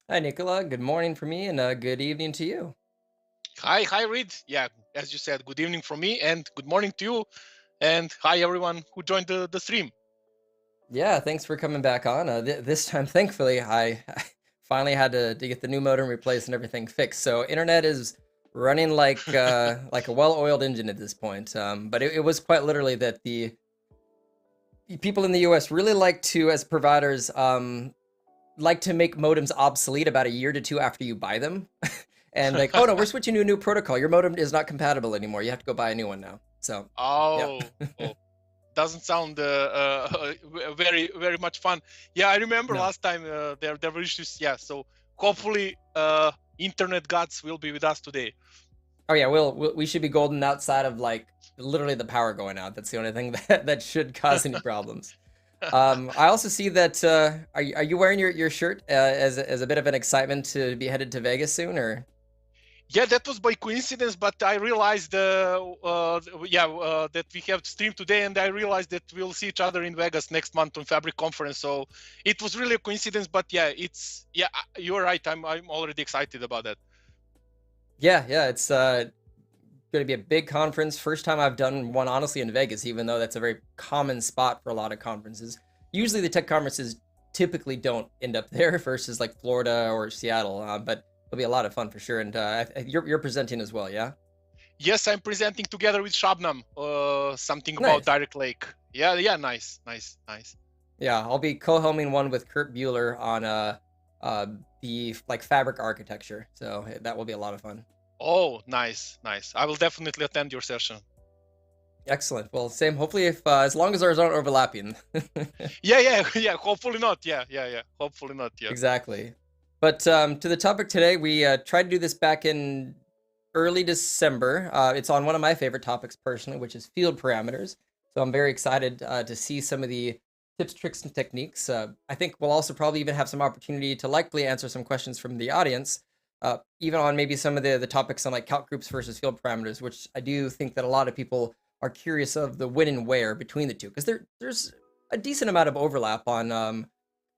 Hi, Nikola. Good morning for me and good evening to you. Hi, Reed. Yeah, as you said, good evening from me and good morning to you. And hi, everyone who joined the stream. Yeah, thanks for coming back on. This time, thankfully, I finally had to get the new modem replaced and everything fixed. So internet is running like a well-oiled engine at this point. But it was quite literally that the people in the U.S. really like to, as providers, like to make modems obsolete about a year to two after you buy them. And like, oh no, we're switching to a new protocol. Your modem is not compatible anymore. You have to go buy a new one now. So, yeah. Oh, doesn't sound very, very much fun. Yeah, I remember No. last time there were issues. Yeah, so hopefully internet gods will be with us today. Oh yeah, we should be golden outside of like literally the power going out. That's the only thing that should cause any problems. I also see that are you wearing your shirt as a bit of an excitement to be headed to Vegas soon, or? Yeah, that was by coincidence, but I realized, that we have stream today, and I realized that we'll see each other in Vegas next month on Fabric Conference. So it was really a coincidence, but you're right. I'm already excited about that. Yeah, it's going to be a big conference. First time I've done one honestly in Vegas, even though that's a very common spot for a lot of conferences. Usually the tech conferences typically don't end up there versus like Florida or Seattle, but it'll be a lot of fun for sure. And you're presenting as well, yeah? Yes, I'm presenting together with Shabnam, something about Nice. Direct Lake. Yeah, nice. Yeah, I'll be co-helming one with Kurt Bueller on the like fabric architecture. So that will be a lot of fun. Oh, nice. I will definitely attend your session. Excellent. Well, same. Hopefully, if as long as ours aren't overlapping. Yeah. Hopefully not. Yeah. Hopefully not. Yeah. Exactly. But to the topic today, we tried to do this back in early December. It's on one of my favorite topics personally, which is field parameters. So I'm very excited to see some of the tips, tricks, and techniques. I think we'll also probably even have some opportunity to likely answer some questions from the audience, even on maybe some of the topics on like calc groups versus field parameters, which I do think that a lot of people are curious of the when and where between the two, because there's a decent amount of overlap on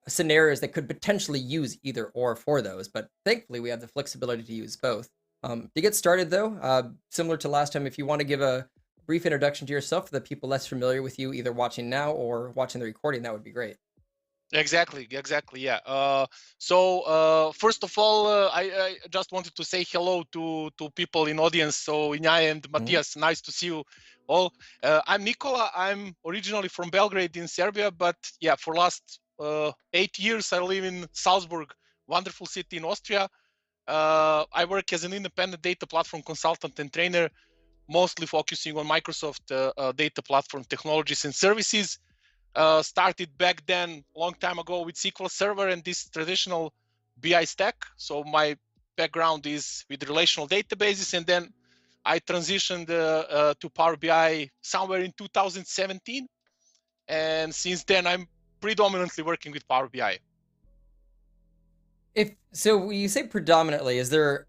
scenarios that could potentially use either or for those. But thankfully, we have the flexibility to use both. To get started, though, similar to last time, if you want to give a brief introduction to yourself for the people less familiar with you, either watching now or watching the recording, that would be great. Exactly. Yeah. First of all, I just wanted to say hello to people in audience. So Inaya and Mhm. Matthias, nice to see you all. I'm Nikola. I'm originally from Belgrade in Serbia, but yeah, for last 8 years I live in Salzburg, wonderful city in Austria. I work as an independent data platform consultant and trainer, mostly focusing on Microsoft data platform technologies and services. Started back then, long time ago, with SQL Server and this traditional BI stack. So my background is with relational databases, and then I transitioned to Power BI somewhere in 2017, and since then I'm predominantly working with Power BI. If so, when you say predominantly, is there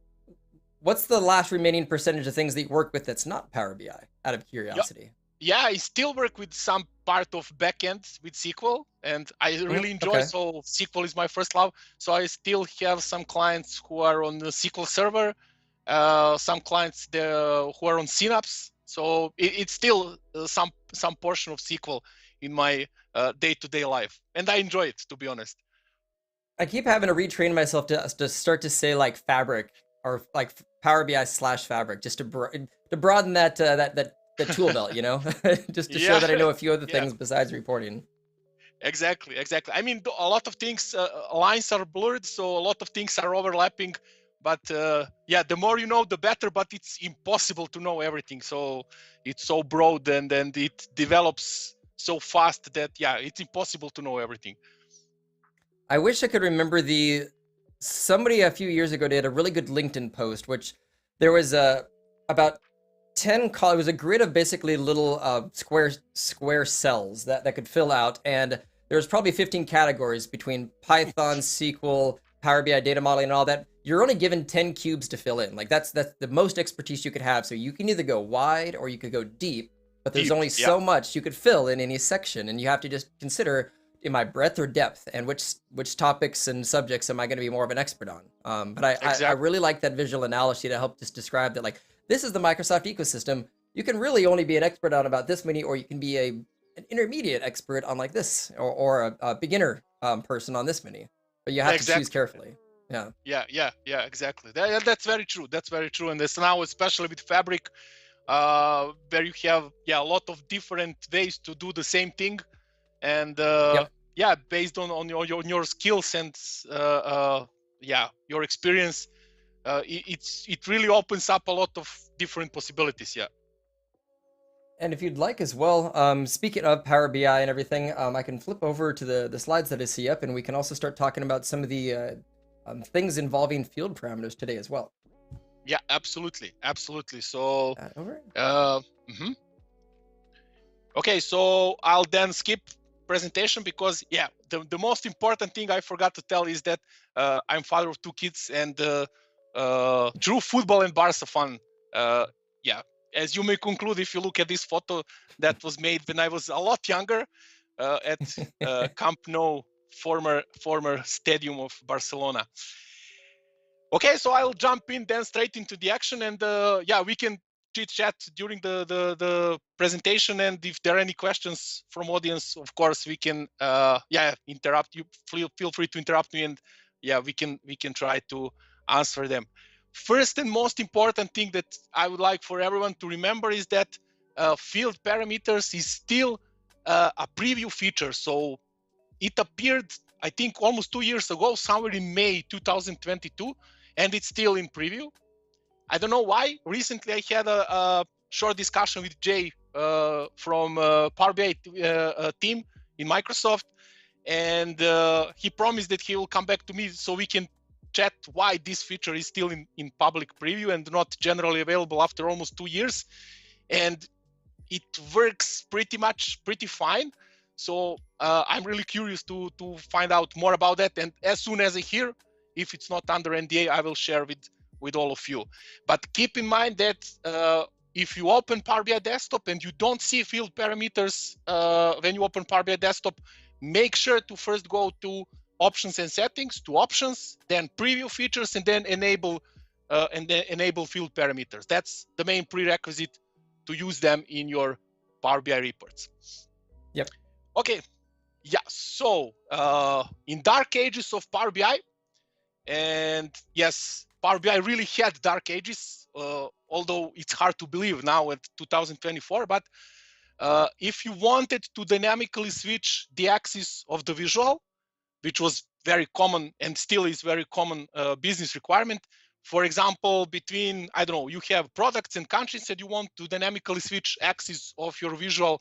what's the last remaining percentage of things that you work with that's not Power BI? Out of Yeah, curiosity. yeah, I still work with some part of backend with SQL, and I really enjoy. Okay. So SQL is my first love. So I still have some clients who are on the SQL Server, some clients who are on Synapse. So it's still some portion of SQL in my day-to-day life, and I enjoy it, to be honest. I keep having to retrain myself to start to say like Fabric or like Power BI slash Fabric, just to broaden that the tool belt, just to show Yeah, that I know a few other yeah. things besides reporting. Exactly. I mean, a lot of things, lines are blurred, so a lot of things are overlapping. But yeah, the more you know, the better. But it's impossible to know everything. So it's so broad, and it develops so fast that yeah, it's impossible to know everything. I wish I could remember the somebody a few years ago did a really good LinkedIn post, which there was about 10 it was a grid of basically little square cells that could fill out, and there was probably 15 categories between Python, SQL, Power BI data modeling, and all that. You're only given 10 cubes to fill in. Like that's the most expertise you could have. So you can either go wide or you could go deep, but there's Deep, only yeah. so much you could fill in any section, and you have to just consider, am I breadth or depth, and which topics and subjects am I going to be more of an expert on? But I Exactly. really like that visual analogy to help just describe that, like, this is the Microsoft ecosystem. You can really only be an expert on about this many, or you can be an intermediate expert on like this, or a beginner person on this many. But you have to choose Exactly. carefully. Yeah. Yeah, exactly. That's very true. That's very true. And this now, especially with Fabric, where you have a lot of different ways to do the same thing, and Yep. based on your skills and your experience, it really opens up a lot of different possibilities. Yeah. And if you'd like as well, speaking of Power BI and everything, I can flip over to the slides that I see up, and we can also start talking about some of the things involving field parameters today as well. Yeah, absolutely. So, Over. mhm. Okay, so I'll then skip presentation because the most important thing I forgot to tell is that I'm father of 2 kids, and true football and Barca fan. Yeah, as you may conclude if you look at this photo that was made when I was a lot younger at Camp Nou, former stadium of Barcelona. Okay, so I'll jump in then straight into the action, and we can chit chat during the presentation, and if there are any questions from audience, of course we can interrupt you. Feel free to interrupt me, and we can try to answer them. First and most important thing that I would like for everyone to remember is that field parameters is still a preview feature. So it appeared, I think, almost 2 years ago, somewhere in May 2022, and it's still in preview. I don't know why. Recently, I had a short discussion with Jay from Power BI team in Microsoft, and he promised that he will come back to me so we can chat why this feature is still in public preview and not generally available after almost 2 years. And it works pretty fine. So I'm really curious to find out more about that. And as soon as I hear, if it's not under NDA, I will share with all of you. But keep in mind that if you open Power BI Desktop and you don't see field parameters when you open Power BI Desktop, make sure to first go to Options and Settings, to Options, then Preview Features, and then enable field parameters. That's the main prerequisite to use them in your Power BI reports. Yep. Okay. Yeah. So in dark ages of Power BI, and yes, Power BI really had dark ages, although it's hard to believe now at 2024. But if you wanted to dynamically switch the axis of the visual, which was very common and still is very common business requirement. For example, between, I don't know, you have products and countries and you want to dynamically switch axis of your visual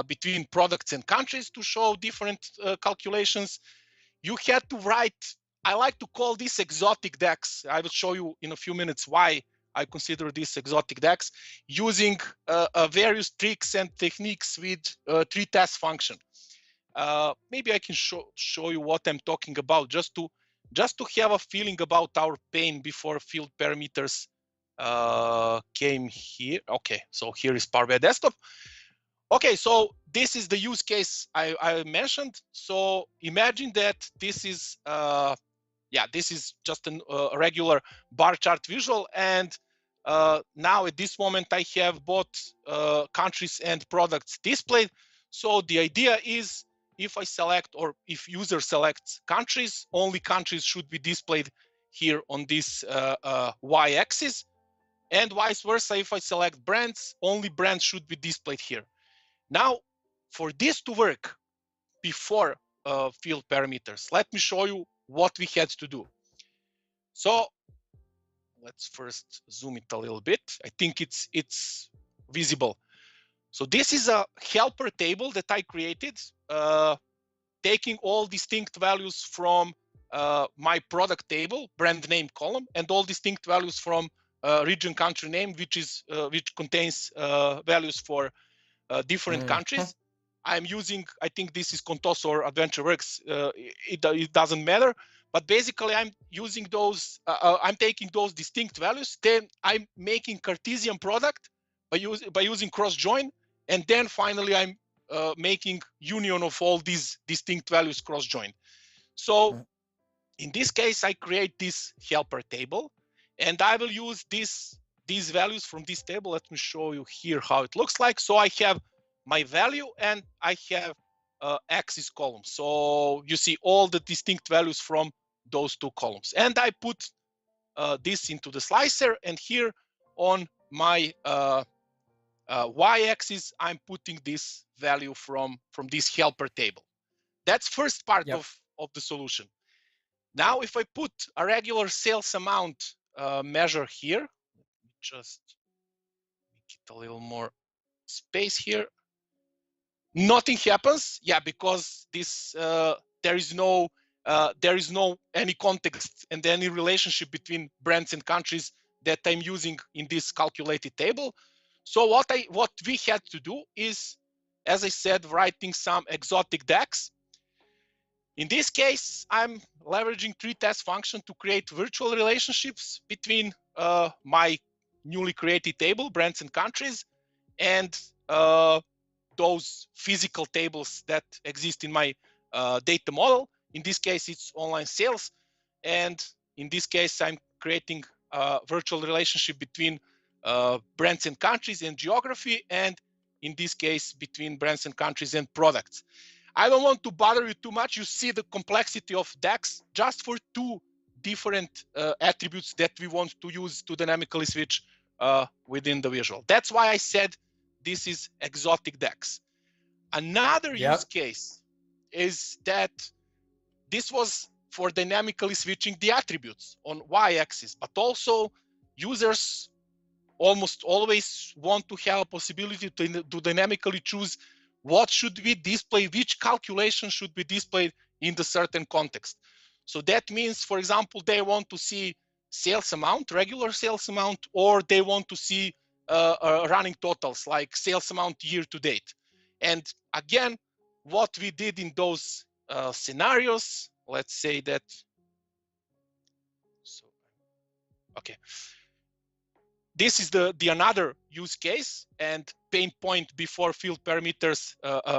between products and countries to show different calculations. You had to write, I like to call this exotic DAX. I will show you in a few minutes why I consider this exotic DAX, using various tricks and techniques with tree test function. Maybe I can show you what I'm talking about, just to have a feeling about our pain before field parameters came here. Okay, so here is Power BI Desktop. Okay, so this is the use case I mentioned. So imagine that this is this is just a regular bar chart visual, and now at this moment I have both countries and products displayed. So the idea is, if I select, or if user selects countries, only countries should be displayed here on this y-axis, and vice versa. If I select brands, only brands should be displayed here. Now, for this to work before field parameters, let me show you what we had to do. So let's first zoom it a little bit. I think it's visible. So this is a helper table that I created, taking all distinct values from my product table, brand name column, and all distinct values from region country name, which contains values for different countries. I'm using, I think this is Contoso or AdventureWorks. It doesn't matter, but basically I'm using those. I'm taking those distinct values. Then I'm making Cartesian product by using cross join, and then finally I'm making union of all these distinct values cross-joined. So in this case, I create this helper table, and I will use these values from this table. Let me show you here how it looks like. So I have my value and I have axis column. So you see all the distinct values from those two columns. And I put this into the slicer, and here on my y-axis, I'm putting this value from this helper table. That's first part of the solution. Now, if I put a regular sales amount measure here, just make it a little more space here, nothing happens. Yeah, because this there is no any context and any relationship between brands and countries that I'm using in this calculated table. So what we had to do is, as I said, writing some exotic DAX. In this case, I'm leveraging three-test function to create virtual relationships between my newly created table, brands and countries, and those physical tables that exist in my data model. In this case, it's online sales. And in this case, I'm creating a virtual relationship between brands and countries and geography, and in this case, between brands and countries and products. I don't want to bother you too much. You see the complexity of DAX just for two different attributes that we want to use to dynamically switch within the visual. That's why I said this is exotic DAX. Another use case is that this was for dynamically switching the attributes on y-axis, but also users almost always want to have a possibility to dynamically choose what should be displayed, which calculation should be displayed in the certain context. So that means, for example, they want to see sales amount, regular sales amount, or they want to see running totals like sales amount year to date. And again, what we did in those scenarios, let's say that, so, okay. This is the another use case and pain point before field parameters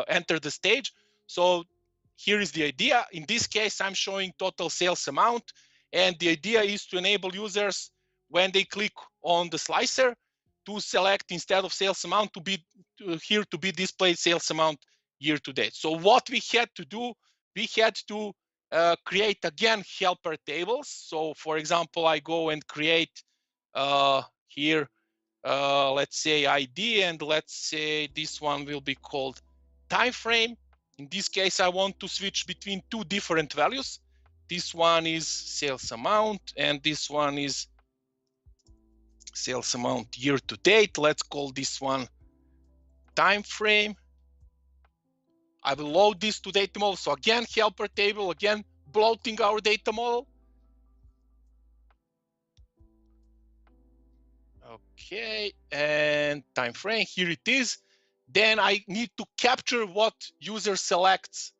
enter the stage. So here is the idea. In this case, I'm showing total sales amount, and the idea is to enable users, when they click on the slicer, to select, instead of sales amount, to be displayed sales amount year to date. So what we had to do, we had to create again helper tables. So for example, I go and create here, let's say ID, and let's say this one will be called time frame. In this case, I want to switch between two different values. This one is sales amount, and this one is sales amount year to date. Let's call this one time frame. I will load this to data model. So again, helper table, again, bloating our data model. Okay, and time frame, here it is. Then I need to capture what user selects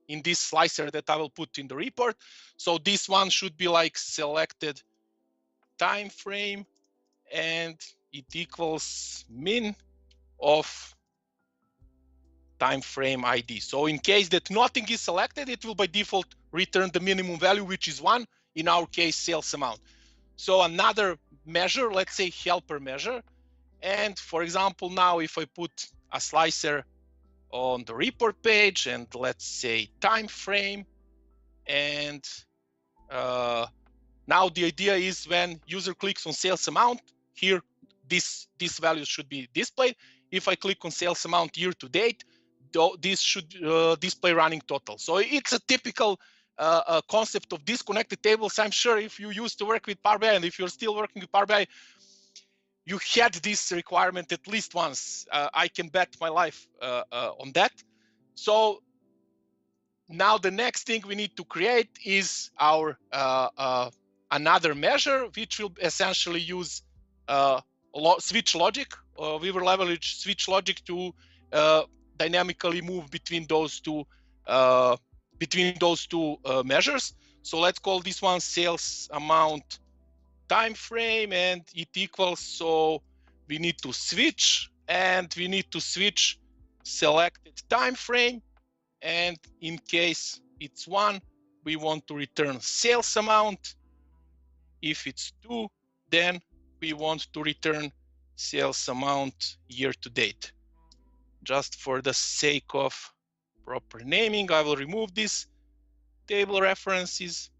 in this slicer that I will put in the report. So this one should be like selected time frame, and it equals min of time frame ID. So in case that nothing is selected, it will by default return the minimum value, which is 1, in our case, sales amount. So another measure, let's say helper measure. And for example, now if I put a slicer on the report page, and let's say time frame, and now the idea is when user clicks on sales amount, here this value should be displayed. If I click on sales amount year to date, this should display running total. So it's a typical concept of disconnected tables. I'm sure if you used to work with Power BI, and if you're still working with Power BI, you had this requirement at least once. I can bet my life on that. So now the next thing we need to create is our another measure, which will essentially use switch logic. We will leverage switch logic to dynamically move between those two measures. So let's call this one sales amount time frame, and it equals, so we need to switch, and we need to switch selected time frame, and in case it's 1, we want to return sales amount. If it's 2, then we want to return sales amount year to date. Just for the sake of proper naming, I will remove this table references.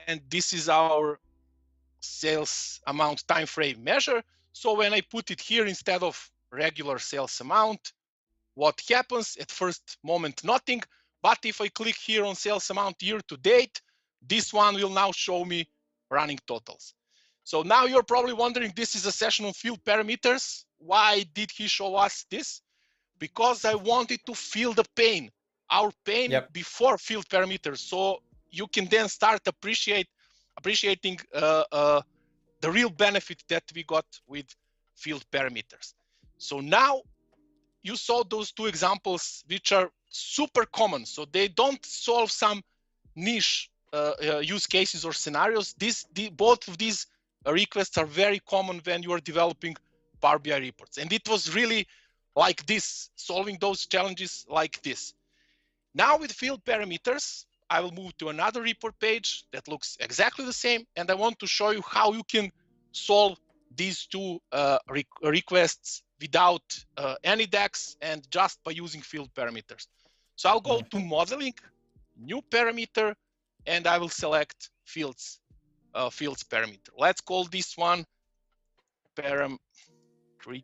And this is our sales amount time frame measure. So when I put it here instead of regular sales amount, what happens? At first moment, nothing. But if I click here on sales amount year to date, this one will now show me running totals. So now you're probably wondering, this is a session on field parameters. Why did he show us this? Because I wanted to feel the pain, our pain before field parameters. So you can then start appreciating the real benefit that we got with field parameters. So now you saw those 2 examples, which are super common. So they don't solve some niche use cases or scenarios. Both of these requests are very common when you are developing Power BI reports. And it was really like this, solving those challenges like this. Now with field parameters, I will move to another report page that looks exactly the same. And I want to show you how you can solve these 2 requests without any DAX and just by using field parameters. So I'll go to modeling, new parameter, and I will select fields parameter. Let's call this one param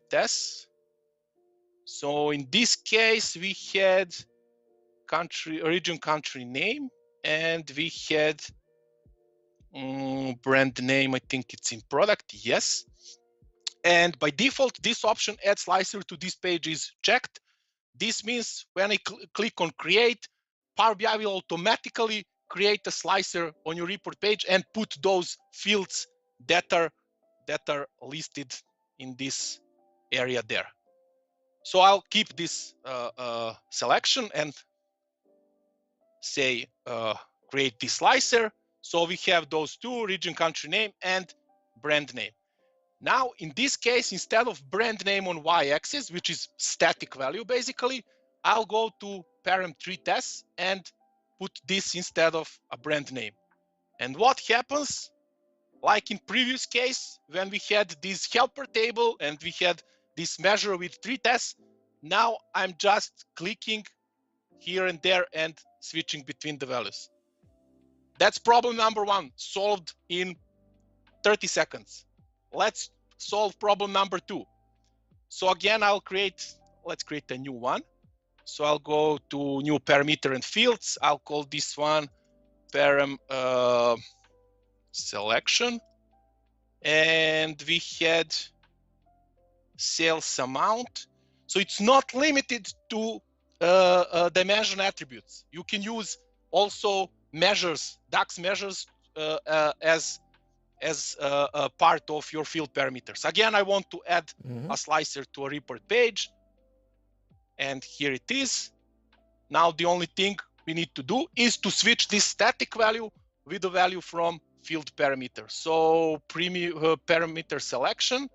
test. So in this case, we had region country name, and we had brand name. I think it's in product, yes. And by default, this option add slicer to this page is checked. This means when I click on create, Power BI will automatically create a slicer on your report page and put those fields that are listed in this area there. So I'll keep this selection and say create this slicer. So we have those 2, region country name and brand name. Now, in this case, instead of brand name on y-axis, which is static value, basically, I'll go to param test and put this instead of a brand name. And what happens, like in previous case, when we had this helper table and we had this measure with 3 tests, now I'm just clicking here and there and switching between the values. That's problem number 1, solved in 30 seconds. Let's solve problem number 2. So again, let's create a new one. So I'll go to new parameter and fields. I'll call this one param selection. And we had sales amount. So it's not limited to dimension attributes. You can use also measures, DAX measures as a part of your field parameters. Again, I want to add a slicer to a report page. And here it is. Now the only thing we need to do is to switch this static value with the value from field parameter. So parameter selection,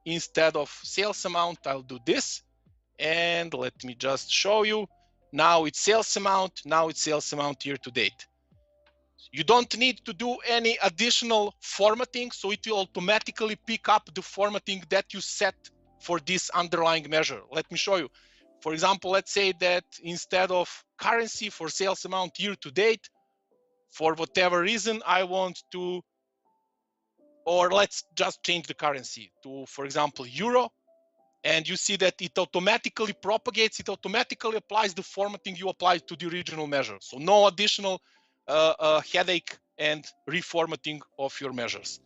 instead of sales amount, I'll do this. And let me just show you. Now it's sales amount, now it's sales amount year to date. You don't need to do any additional formatting, so it will automatically pick up the formatting that you set for this underlying measure. Let me show you. For example, let's say that instead of currency for sales amount year to date, for whatever reason, I want to, or let's just change the currency to, for example, euro. And you see that it automatically propagates, it automatically applies the formatting you applied to the original measure. So no additional headache and reformatting of your measures.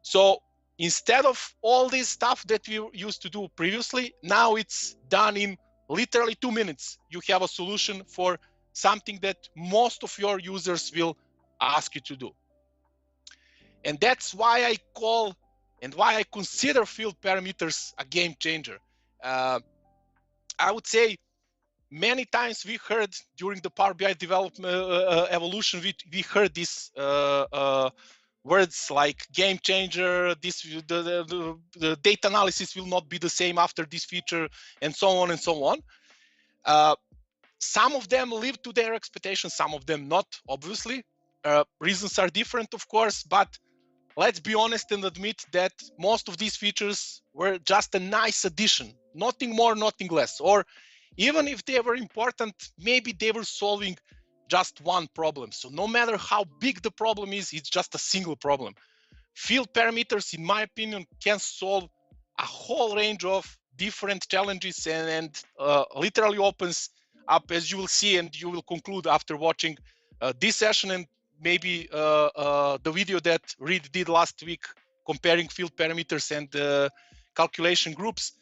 So instead of all this stuff that we used to do previously, now it's done in literally 2 minutes. You have a solution for something that most of your users will ask you to do. And that's why I call and why I consider field parameters a game changer. I would say many times we heard during the Power BI development evolution, we heard this words like game changer, the data analysis will not be the same after this feature, and so on and so on. Some of them live to their expectations, some of them not, obviously. Reasons are different, of course, but let's be honest and admit that most of these features were just a nice addition, nothing more, nothing less. Or even if they were important, maybe they were solving just one problem. So no matter how big the problem is, it's just a single problem. Field parameters, in my opinion, can solve a whole range of different challenges and literally opens up, as you will see and you will conclude after watching this session and maybe the video that Reed did last week comparing field parameters and calculation groups.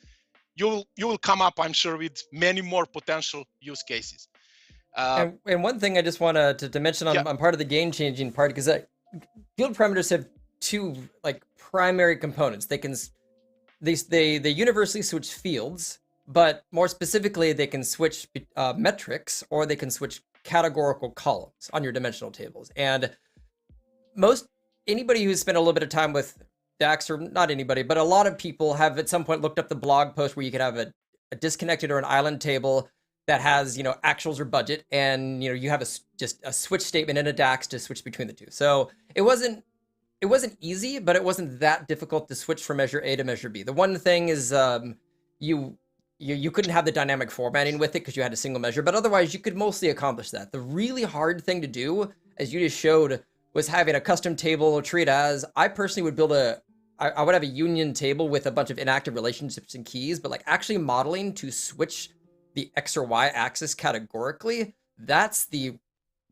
You will come up, I'm sure, with many more potential use cases. And one thing I just want to mention on part of the game-changing part, because field parameters have two like primary components. They universally switch fields, but more specifically, they can switch metrics, or they can switch categorical columns on your dimensional tables. And anybody who's spent a little bit of time with DAX, or not anybody, but a lot of people have at some point looked up the blog post where you could have a disconnected or an island table that has, you know, actuals or budget, and, you know, you have just a switch statement in a DAX to switch between the two. So it wasn't easy, but it wasn't that difficult to switch from measure A to measure B. The one thing is you couldn't have the dynamic formatting with it because you had a single measure, but otherwise you could mostly accomplish that. The really hard thing to do, as you just showed, was having a custom table, treat as. I personally would build I would have a union table with a bunch of inactive relationships and keys, but like actually modeling to switch the X or Y axis categorically, that's the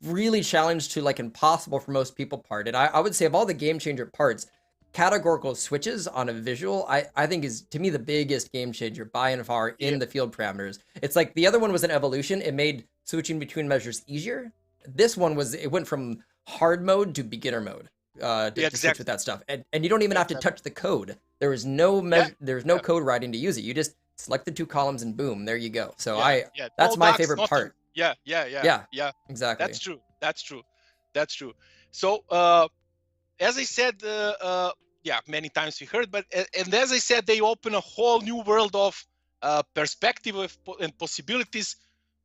really challenge to like impossible for most people part. And I would say of all the game changer parts, categorical switches on a visual, I think is, to me, the biggest game changer by and far in the field parameters. It's like the other one was an evolution. It made switching between measures easier. This one it went from hard mode to beginner mode to switch with that stuff. And you don't even have to touch the code. There is no there's no code writing to use it. You just select the two columns and boom, there you go. So that's my favorite part. Yeah, exactly. That's true. So as I said, many times we heard, but and as I said, they open a whole new world of perspective and possibilities,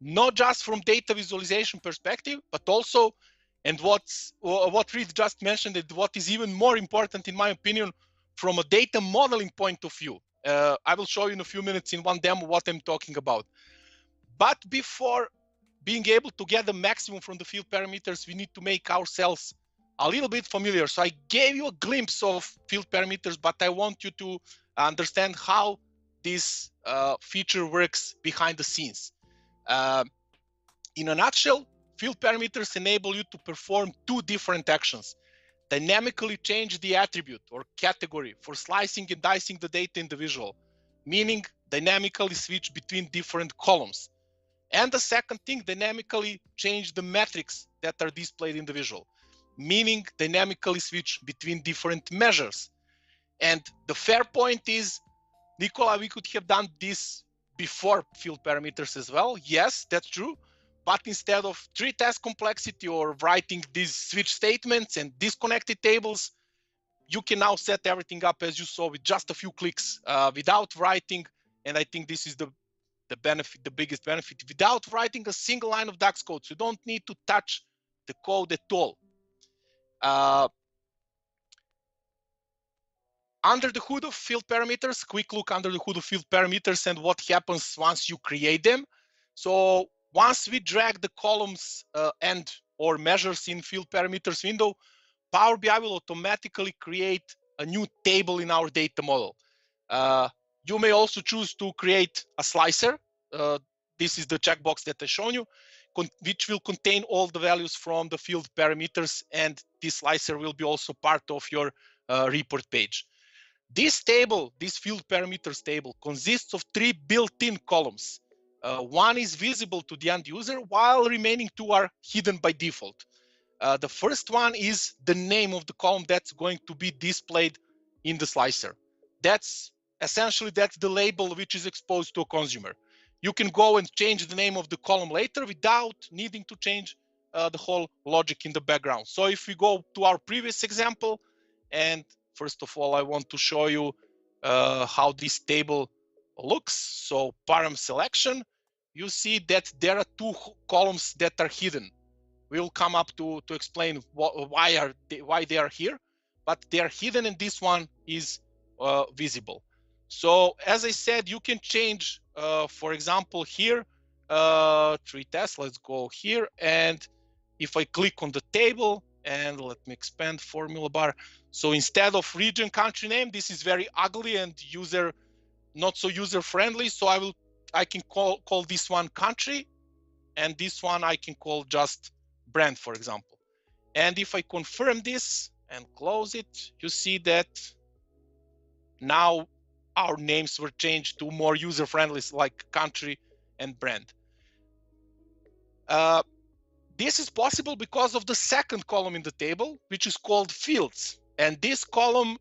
not just from data visualization perspective, but also, and what Reed just mentioned, and what is even more important in my opinion, from a data modeling point of view. I will show you in a few minutes in one demo what I'm talking about. But before being able to get the maximum from the field parameters, we need to make ourselves a little bit familiar. So I gave you a glimpse of field parameters, but I want you to understand how this feature works behind the scenes. In a nutshell, field parameters enable you to perform two different actions. Dynamically change the attribute or category for slicing and dicing the data in the visual, meaning dynamically switch between different columns. And the second thing, dynamically change the metrics that are displayed in the visual, meaning dynamically switch between different measures. And the fair point is, Nikola, we could have done this before field parameters as well. Yes, that's true. But instead of treat as complexity or writing these switch statements and disconnected tables, you can now set everything up as you saw with just a few clicks without writing. And I think this is the benefit, the biggest benefit, without writing a single line of DAX code. So you don't need to touch the code at all. Under the hood of field parameters, quick look under the hood of field parameters and what happens once you create them. So once we drag the columns and or measures in field parameters window, Power BI will automatically create a new table in our data model. You may also choose to create a slicer. This is the checkbox that I've shown you, which will contain all the values from the field parameters, and this slicer will be also part of your report page. This table, this field parameters table, consists of 3 built-in columns. One is visible to the end user, while remaining 2 are hidden by default. The first one is the name of the column that's going to be displayed in the slicer. That's the label which is exposed to a consumer. You can go and change the name of the column later without needing to change the whole logic in the background. So if we go to our previous example, And first of all, I want to show you how this table looks. So param selection, you see that there are two columns that are hidden. We'll come up to explain why they are here, but they are hidden and this one is visible. So as I said, you can change, for example, here, tree test, let's go here. And if I click on the table and let me expand formula bar. So instead of region country name, this is very ugly and not so user friendly. So I can call this one country, and this one I can call just brand, for example. And if I confirm this and close it, you see that now our names were changed to more user friendly, like country and brand. This is possible because of the second column in the table, which is called fields. And this column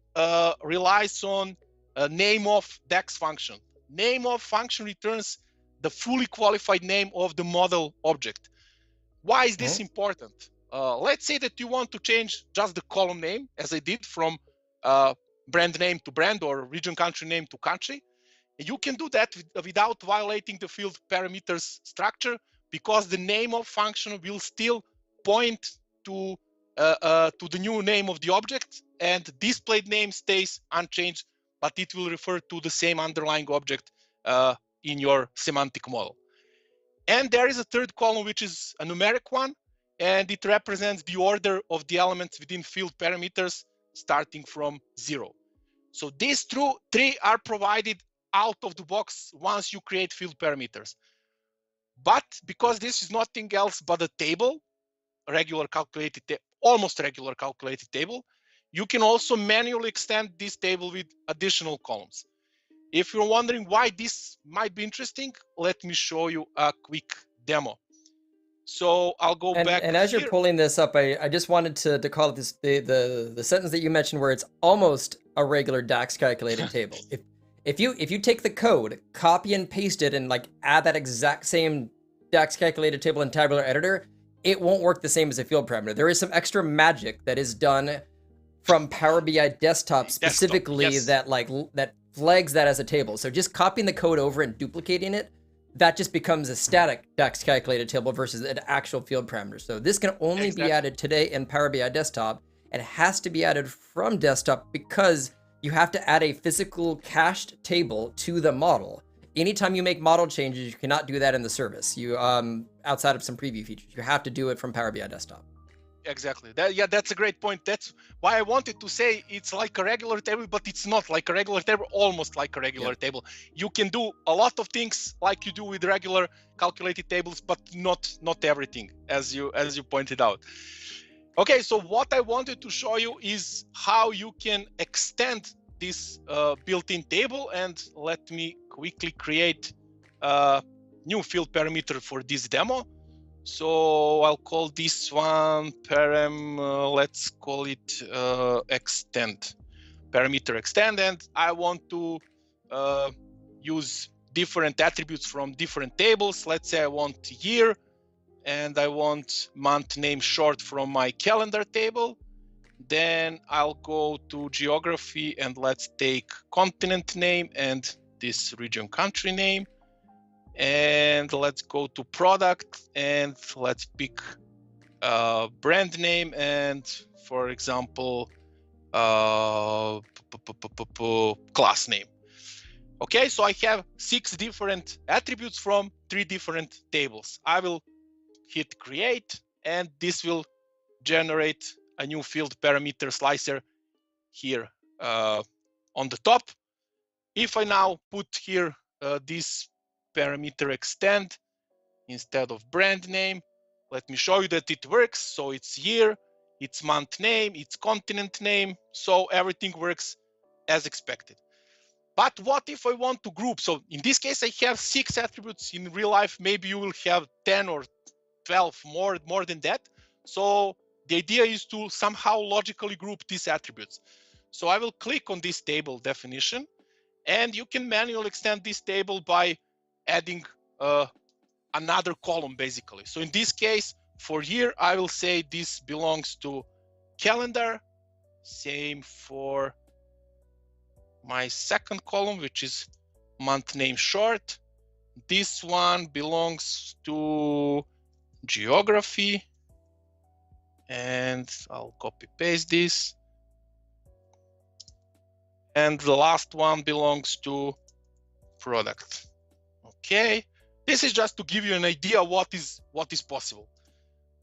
relies on a name of DAX function. Name of function returns the fully qualified name of the model object. Why is this important? Let's say that you want to change just the column name, as I did, from brand name to brand or region country name to country. You can do that without violating the field parameters structure, because the name of function will still point to the new name of the object, and displayed name stays unchanged, but it will refer to the same underlying object in your semantic model. And there is a third column, which is a numeric one, and it represents the order of the elements within field parameters starting from 0. So these three are provided out of the box once you create field parameters. But because this is nothing else but a table, almost regular calculated table, you can also manually extend this table with additional columns. If you're wondering why this might be interesting, let me show you a quick demo. So I'll go back. And as here. you're pulling this up, I just wanted to call it this the sentence that you mentioned where it's almost a regular DAX calculated table. If you take the code, copy and paste it, and like add that exact same DAX calculated table in tabular editor, it won't work the same as a field parameter. There is some extra magic that is done from Power BI desktop specifically, yes. that flags that as a table. So just copying the code over and duplicating it, that just becomes a static DAX calculated table versus an actual field parameter. So this can only be added today in Power BI desktop. It has to be added from desktop because you have to add a physical cached table to the model. Anytime you make model changes, you cannot do that in the service. You outside of some preview features, you have to do it from Power BI desktop. Exactly. That's a great point. That's why I wanted to say it's like a regular table, but it's not like a regular table, almost like a regular table. You can do a lot of things like you do with regular calculated tables, but not everything, as you pointed out. Okay, so what I wanted to show you is how you can extend this built-in table, and let me quickly create a new field parameter for this demo. So I'll call this one param, let's call it extend, parameter extend, and I want to use different attributes from different tables. Let's say I want year, and I want month name short from my calendar table. Then I'll go to geography, and let's take continent name and this region country name. And let's go to product, and let's pick brand name, and for example class name. Okay, so I have 6 different attributes from 3 different tables. I will hit create, and this will generate a new field parameter slicer here on the top. If I now put here this parameter extend instead of brand name, let me show you that it works. So it's year, it's month name, it's continent name, so everything works as expected. But what if I want to group? So in this case, I have 6 attributes. In real life, maybe you will have 10 or 12 more than that. So the idea is to somehow logically group these attributes. So I will click on this table definition, and you can manually extend this table by adding another column, basically. So in this case, for year, I will say this belongs to calendar. Same for my second column, which is month name short. This one belongs to geography, and I'll copy paste this. And the last one belongs to product. Okay, this is just to give you an idea what is possible.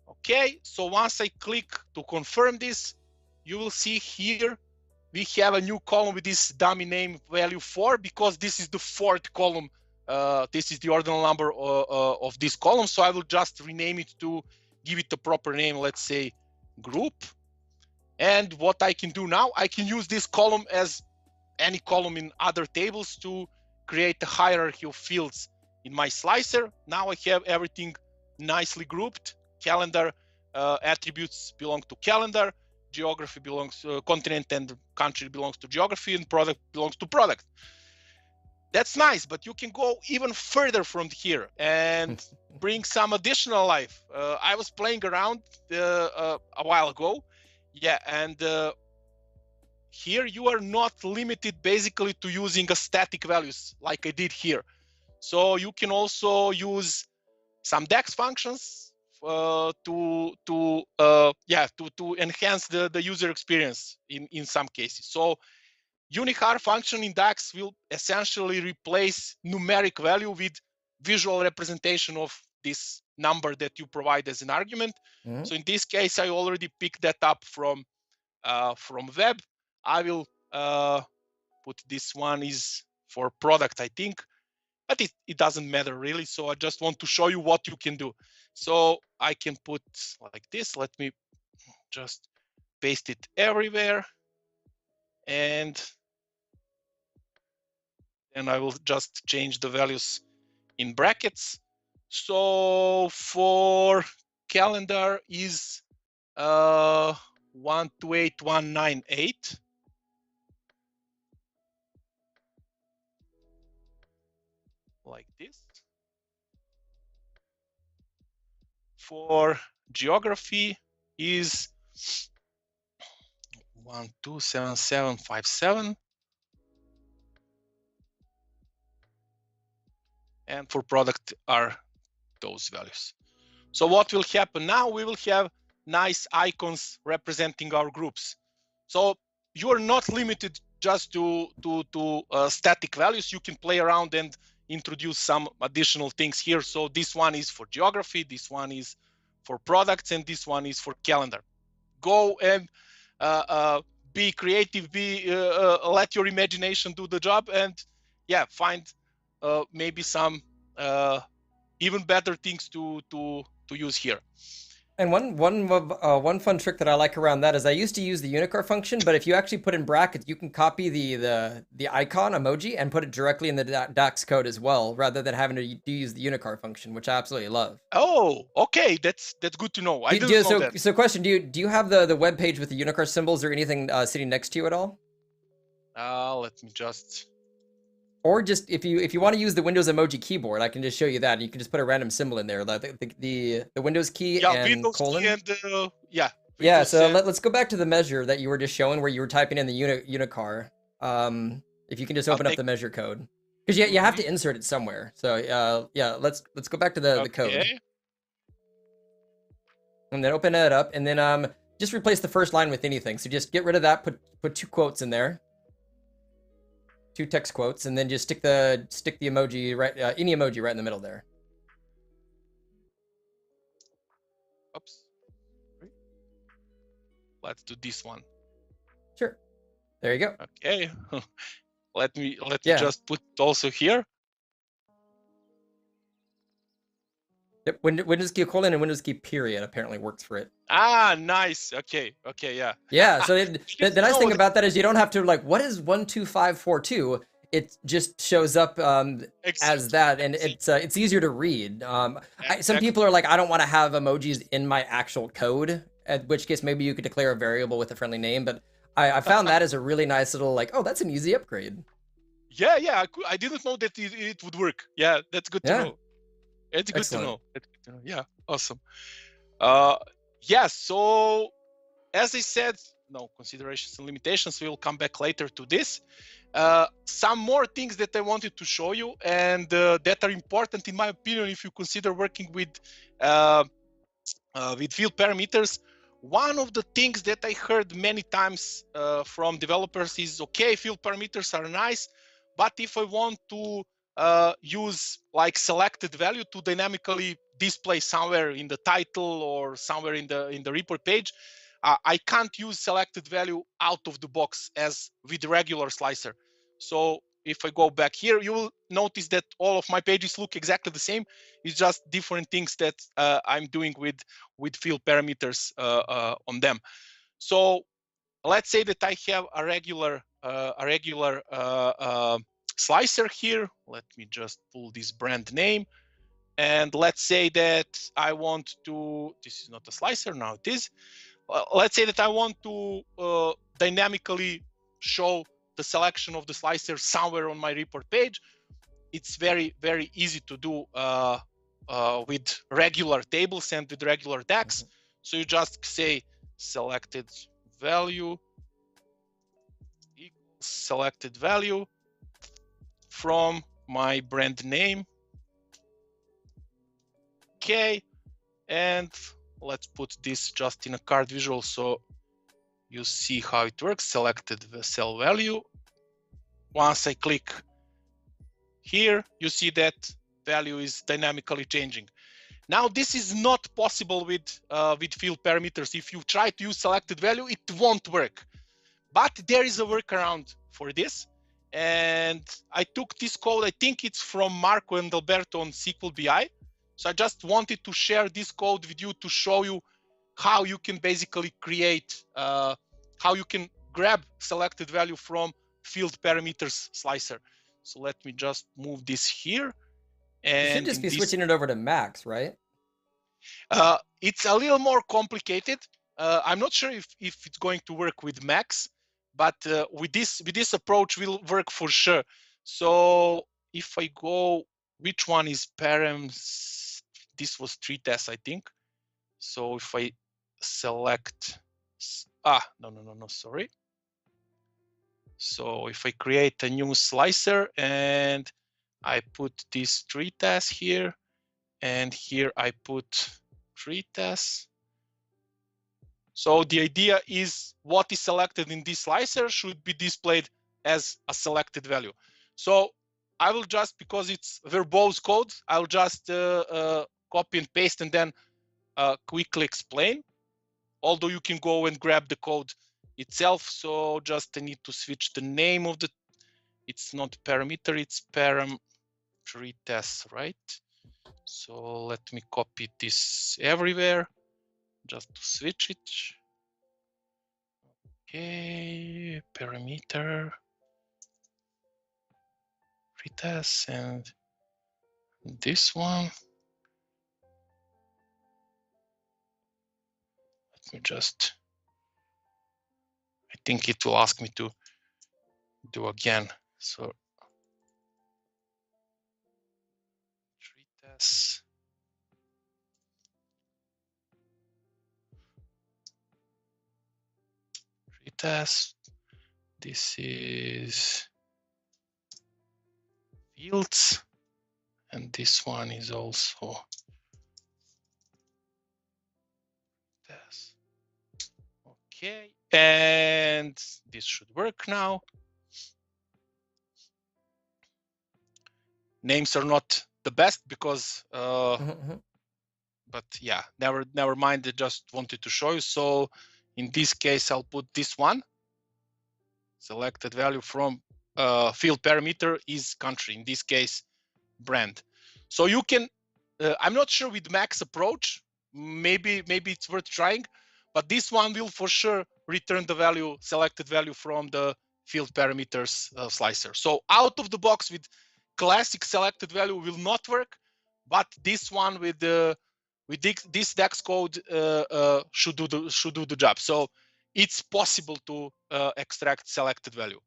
Okay, so once I click to confirm this, you will see here we have a new column with this dummy name value 4, because this is the fourth column. This is the ordinal number of this column. So I will just rename it to give it the proper name, let's say group. And what I can do now, I can use this column as any column in other tables to create a hierarchy of fields in my slicer. Now I have everything nicely grouped. Calendar attributes belong to calendar, geography belongs to continent, and country belongs to geography, and product belongs to product. That's nice, but you can go even further from here and bring some additional life. I was playing around a while ago, yeah, and here you are not limited basically to using a static values like I did here. So you can also use some DAX functions to enhance the user experience in some cases. So UniHAR function in DAX will essentially replace numeric value with visual representation of this number that you provide as an argument. Mm-hmm. So in this case, I already picked that up from web. I will put this one is for product, I think, but it doesn't matter really. So I just want to show you what you can do. So I can put like this. Let me just paste it everywhere. And I will just change the values in brackets. So for calendar is 128198. Like this. For geography is 127757. And for product are those values. So what will happen now? We will have nice icons representing our groups. So you are not limited just to static values. You can play around and introduce some additional things here. So this one is for geography, this one is for products, and this one is for calendar. Go and be creative, let your imagination do the job, and yeah, find maybe some even better things to use here. And one fun trick that I like around that is I used to use the unicar function, but if you actually put in brackets, you can copy the icon emoji and put it directly in the DAX code as well, rather than having to use the unicar function, which I absolutely love. Oh, okay, that's good to know. I didn't know that. So question, do you have the web page with the unicar symbols or anything sitting next to you at all? Let me just. Or just if you want to use the Windows emoji keyboard, I can just show you that. You can just put a random symbol in there, like the Windows key and Windows colon. Key and, yeah. So let's go back to the measure that you were just showing, where you were typing in the unicar. If you can just open up the measure code, because you have to insert it somewhere. So yeah, let's go back to the code, and then open it up, and then just replace the first line with anything. So just get rid of that. Put 2 quotes in there. 2 text quotes, and then just stick the emoji right, any emoji right in the middle there. Oops. Let's do this one. Sure. There you go. Okay. let me just put also here. Yep. Windows key colon and Windows key period apparently works for it. Ah, nice. Okay, yeah. Yeah, so the nice thing about that is you don't have to like, what is 12542? It just shows up as that, and it's easier to read. Some people are like, I don't want to have emojis in my actual code, at which case maybe you could declare a variable with a friendly name, but I found that as a really nice little like, oh, that's an easy upgrade. Yeah, I didn't know that it would work. Yeah, that's good to know. It's good to know. Yeah, awesome. Yeah, so as I said, no considerations and limitations. We will come back later to this. Some more things that I wanted to show you and that are important in my opinion if you consider working with field parameters. One of the things that I heard many times from developers is, okay, field parameters are nice, but if I want to use like selected value to dynamically display somewhere in the title or somewhere in the report page, I can't use selected value out of the box as with regular slicer. So if I go back here, you will notice that all of my pages look exactly the same. It's just different things that I'm doing with field parameters on them. So let's say that I have a regular slicer here. Let me just pull this brand name. And let's say that I want to, this is not a slicer, now it is. Let's say that I want to dynamically show the selection of the slicer somewhere on my report page. It's very, very easy to do with regular tables and with regular DAX. So you just say selected value equals selected value from my brand name. Okay, and let's put this just in a card visual so you see how it works. Selected the cell value. Once I click here, you see that value is dynamically changing. Now, this is not possible with field parameters. If you try to use selected value, it won't work. But there is a workaround for this. And I took this code, I think it's from Marco and Alberto on SQL BI. So I just wanted to share this code with you to show you how you can basically create, how you can grab selected value from field parameters slicer. So let me just move this here. And you should just be switching it over to Max, right? It's a little more complicated. I'm not sure if it's going to work with Max, but with this approach will work for sure. So if I go, which one is params? This was 3 tests, I think. So if I select, no, sorry. So if I create a new slicer and I put these 3 tests here, and here I put 3 tests. So the idea is what is selected in this slicer should be displayed as a selected value. So I will just, because it's verbose code, I'll just copy and paste and then quickly explain. Although you can go and grab the code itself. So just I need to switch the name of the, it's not parameter, it's param 3 tests, right? So let me copy this everywhere, just to switch it. Okay, parameter, retest, and this one. Let me just, I think it will ask me to do again. So retest. Retest. This is fields, and this one is also test. Okay, and this should work now. Names are not the best because, but yeah, never mind. I just wanted to show you. So in this case, I'll put this one. Selected value from field parameter is country. In this case, brand. So you can. I'm not sure with Max approach. Maybe it's worth trying, but this one will for sure return the value, selected value from the field parameters slicer. So out of the box with classic selected value will not work, but this one with this DAX code should do the job. So it's possible to extract selected value.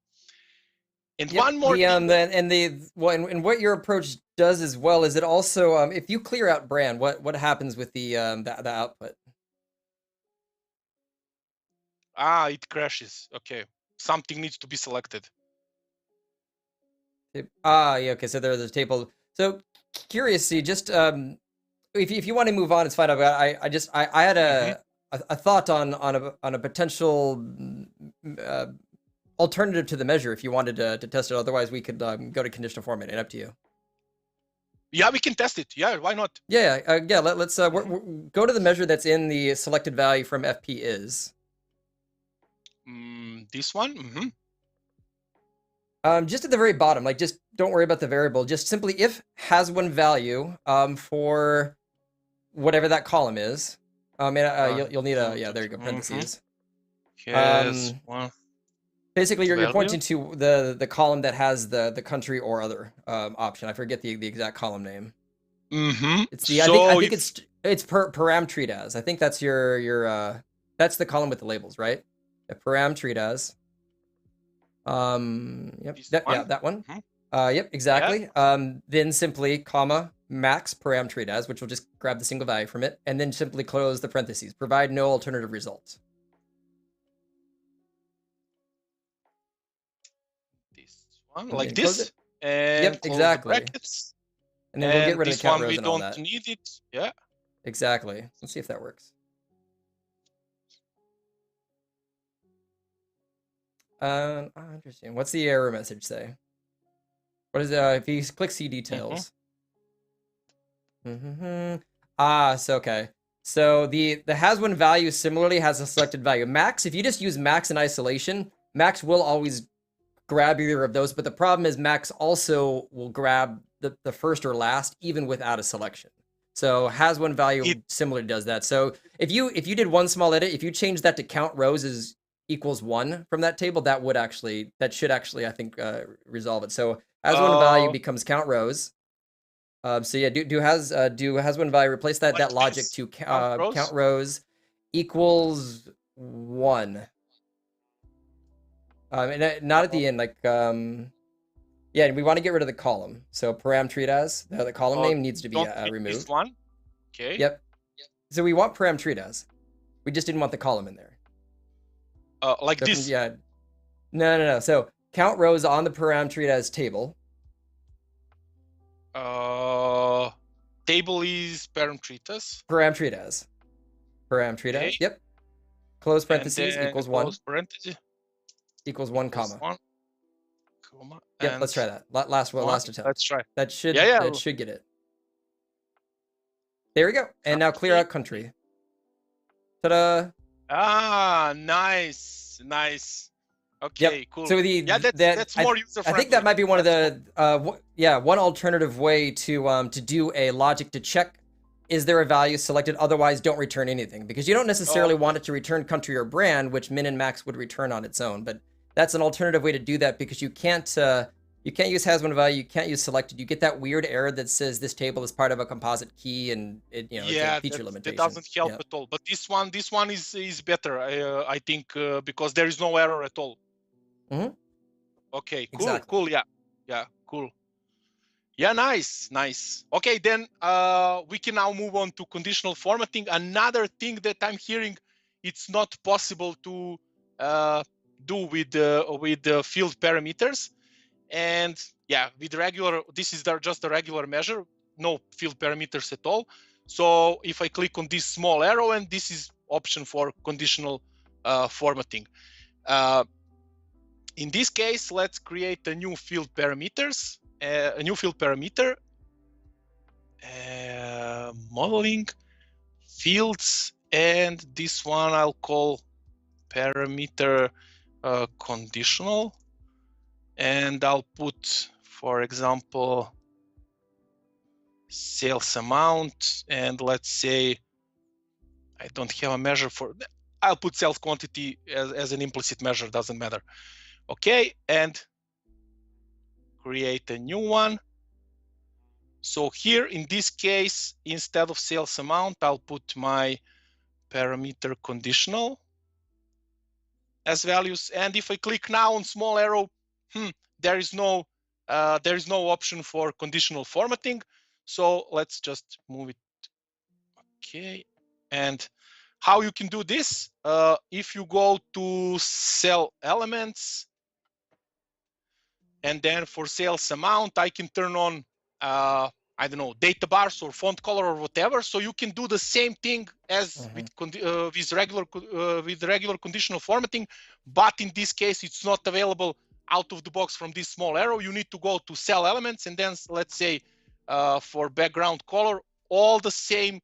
And one more thing. And what your approach does as well is it also if you clear out brand, what happens with the output? It crashes. Okay, something needs to be selected. Yeah, okay, so there's a table. So curious, see, just if you want to move on, it's fine. I had a thought on a potential alternative to the measure if you wanted to test it. Otherwise, we could go to conditional formatting. Up to you. Yeah, we can test it. Yeah, why not? Yeah, yeah. Let's go to the measure that's in the selected value from FP is. This one. Just at the very bottom, like just don't worry about the variable. Just simply if has one value for whatever that column is. You'll need a there you go, parentheses. Has one. Basically, you're pointing to the column that has the country or other option. I forget the exact column name. It's the I think it's param treat as. I think that's your that's the column with the labels, right? The param treat as. Yep. That one. Yep, exactly. Yeah. Then simply comma max param treat as, which will just grab the single value from it, and then simply close the parentheses. Provide no alternative results. This one, like this. And yep, exactly. And then we'll get rid of the count rows we and all that. don't need it. Yeah. Exactly. Let's see if that works. Interesting. What's the error message say? What is if you click see details? So okay. So the has one value similarly has a selected value. Max, if you just use max in isolation, max will always grab either of those, but the problem is max also will grab the first or last even without a selection. So has one value similarly does that. So if you did one small edit, if you change that to count rows as equals 1 from that table, that should actually I think resolve it. So has one value becomes count rows. So yeah, do has one value replace that like logic to count rows equals 1. And not at the end, like yeah, we want to get rid of the column. So param treat as the column name needs to be removed. This one. Okay. Yep. So we want param treat as. We just didn't want the column in there. Like so this. Yeah. No. So count rows on the param treat as table. Table is param treat as. Param treat as. Param treat as. Yep. Close parentheses equals 1. Parentheses. Equals 1 comma. 1, comma. Yep. Let's try that. Last attempt. Let's try. That should that should get it. There we go. And now clear out country. Ta-da! Nice. Okay, cool. So that's more user friendly. I think that might be one of the one alternative way to do a logic to check is there a value selected, otherwise don't return anything, because you don't necessarily want it to return country or brand, which min and max would return on its own. But that's an alternative way to do that, because you can't use has one value, you can't use selected. You get that weird error that says this table is part of a composite key, and it's a feature limitation. That doesn't help at all. But this one is better, I think, because there is no error at all. Okay, cool, exactly. Cool, yeah, cool. Yeah, nice. Okay, then we can now move on to conditional formatting. Another thing that I'm hearing, it's not possible to do with the field parameters. And yeah, with regular, this is just the regular measure, no field parameters at all. So if I click on this small arrow, and this is option for conditional formatting. In this case, let's create a new field parameters, a new field parameter, modeling fields, and this one I'll call parameter conditional, and I'll put, for example, sales amount, and let's say I don't have a measure for, I'll put sales quantity as an implicit measure, doesn't matter. Okay, and create a new one. So here in this case, instead of sales amount, I'll put my parameter conditional as values. And if I click now on small arrow, there is no option for conditional formatting. So let's just move it. Okay, and How you can do this? If you go to cell elements, and then for sales amount, I can turn on, I don't know, data bars or font color or whatever. So you can do the same thing as with regular conditional formatting, but in this case, it's not available out of the box from this small arrow. You need to go to cell elements, and then let's say for background color, all the same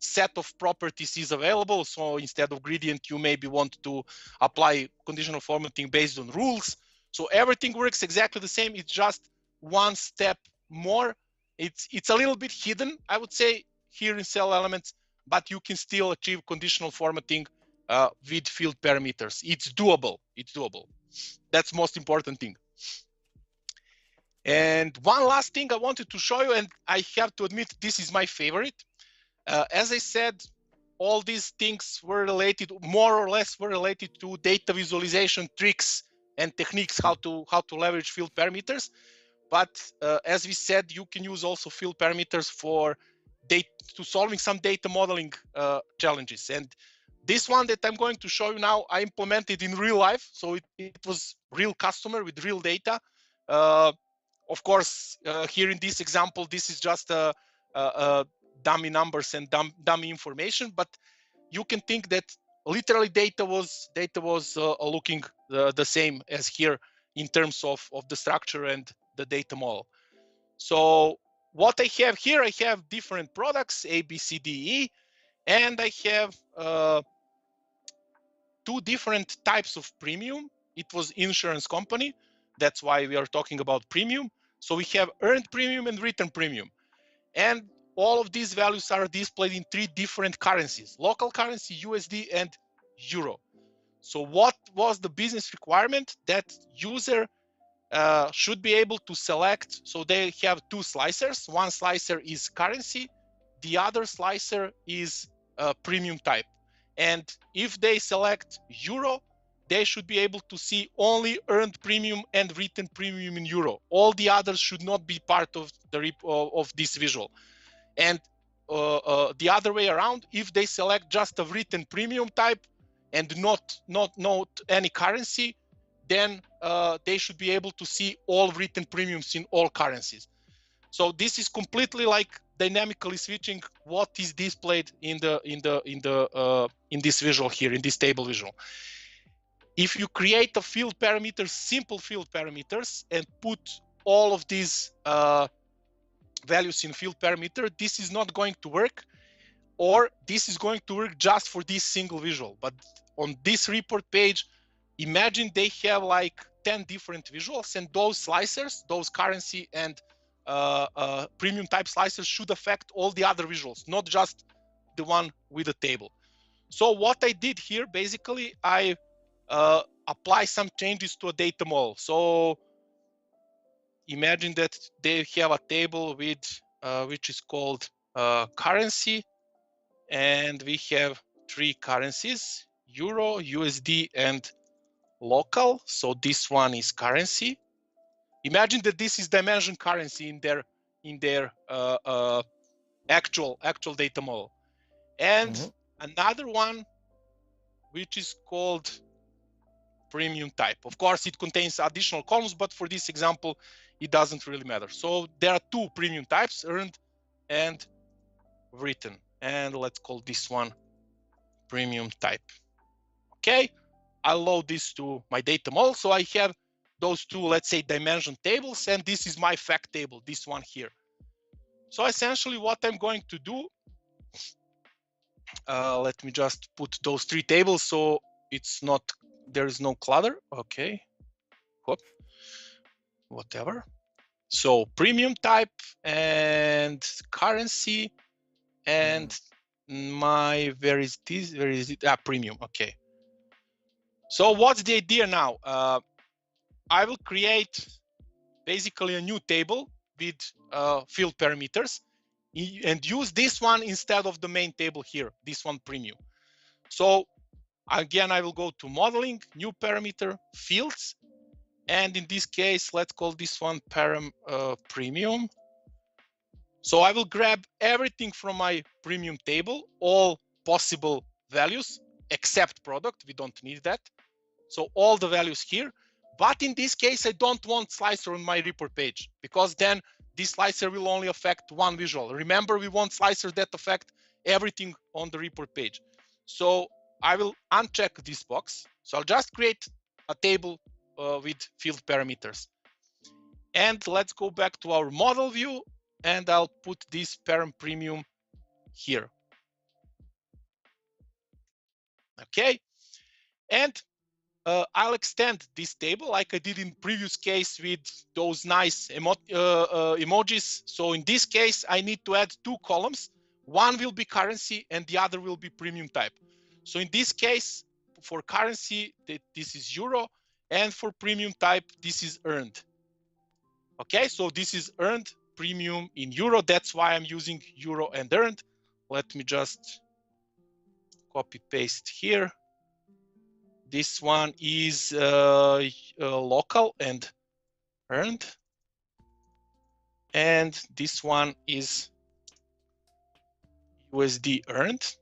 set of properties is available. So instead of gradient, you maybe want to apply conditional formatting based on rules. So everything works exactly the same. It's just one step more. It's a little bit hidden, I would say, here in cell elements, but you can still achieve conditional formatting with field parameters. It's doable. It's doable. That's the most important thing. And one last thing I wanted to show you, and I have to admit this is my favorite. As I said, all these things were related, more or less were related to data visualization tricks and techniques, how to leverage field parameters. But as we said, you can use also field parameters for solving some data modeling challenges. And this one that I'm going to show you now, I implemented in real life. So it was real customer with real data. Of course, here in this example, this is just a dummy numbers and dummy information, but you can think that literally data was looking the same as here in terms of the structure and the data model. So what I have here, I have different products, A, B, C, D, E, and I have two different types of premium. It was insurance company. That's why we are talking about premium. So we have earned premium and written premium. And all of these values are displayed in three different currencies: local currency, USD, and Euro. So what was the business requirement? That user should be able to select. So they have two slicers. One slicer is currency. The other slicer is premium type. And if they select Euro, they should be able to see only earned premium and written premium in Euro. All the others should not be part of the of this visual. And the other way around, if they select just a written premium type and not any currency, then they should be able to see all written premiums in all currencies. So this is completely like dynamically switching what is displayed in this visual here, in this table visual. If you create a field parameters, simple field parameters, and put all of these values in field parameter, this is not going to work, or this is going to work just for this single visual. But on this report page, imagine they have like 10 different visuals, and those slicers, those currency and premium type slicers, should affect all the other visuals, not just the one with the table. So what I did here, basically, I apply some changes to a data model. So imagine that they have a table with which is called currency, and we have three currencies: Euro, USD, and local. So this one is currency. Imagine that this is dimension currency in their actual data model. And another one which is called premium type. Of course, it contains additional columns, but for this example, it doesn't really matter. So there are two premium types, earned and written. And let's call this one premium type. Okay, I'll load this to my data model. So I have those two, let's say, dimension tables, and this is my fact table, this one here. So essentially what I'm going to do, let me just put those three tables so it's not, there is no clutter. Okay, whoop, whatever. So premium type and currency, and my, where is this? Where is it? Premium. Okay. So what's the idea now? I will create basically a new table with field parameters and use this one instead of the main table here, this one premium. So again, I will go to modeling, new parameter, fields, and in this case, let's call this one premium. So I will grab everything from my premium table, all possible values except product. We don't need that. So all the values here. But in this case, I don't want slicer on my report page, because then this slicer will only affect one visual. Remember, we want slicers that affect everything on the report page. So I will uncheck this box. So I'll just create a table with field parameters. And let's go back to our model view, and I'll put this param premium here. Okay. And I'll extend this table like I did in previous case with those nice emojis. So in this case, I need to add two columns. One will be currency and the other will be premium type. So in this case, for currency, this is euro, and for premium type, this is earned. Okay, so this is earned premium in euro. That's why I'm using euro and earned. Let me just copy paste here. This one is local and earned. And this one is USD earned.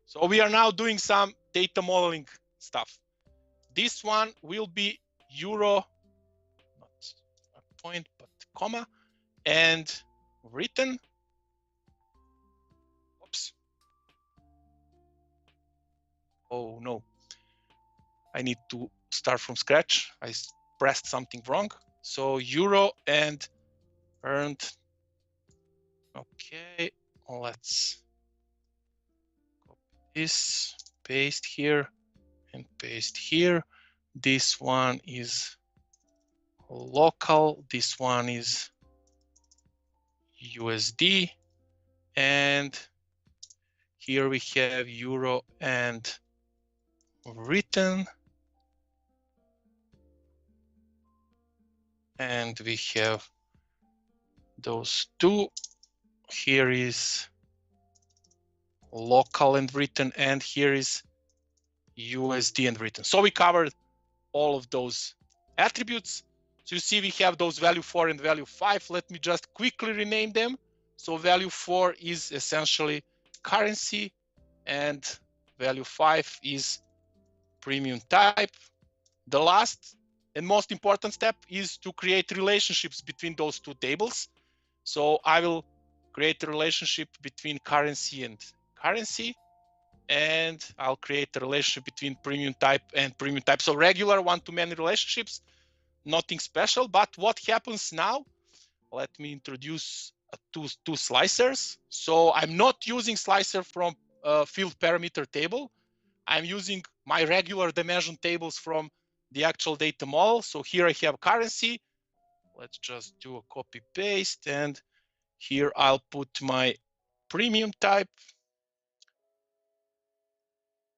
So we are now doing some data modeling stuff. This one will be euro, not a point, but comma, and written. Oops. Oh no, I need to start from scratch. I pressed something wrong. So euro and earned. Okay, let's copy this, paste here and paste here. This one is local, this one is USD, and here we have euro and written, and we have those two. Here is local and written, and here is USD and written. So we covered all of those attributes. So you see we have those value 4 and value 5. Let me just quickly rename them. So value 4 is essentially currency, and value 5 is premium type. The last and most important step is to create relationships between those two tables. So I will create a relationship between currency and currency, and I'll create a relationship between premium type and premium type. So regular one-to-many relationships, nothing special. But what happens now? Let me introduce two slicers. So I'm not using slicer from field parameter table. I'm using my regular dimension tables from the actual data model. So here I have currency. Let's just do a copy paste, and here I'll put my premium type.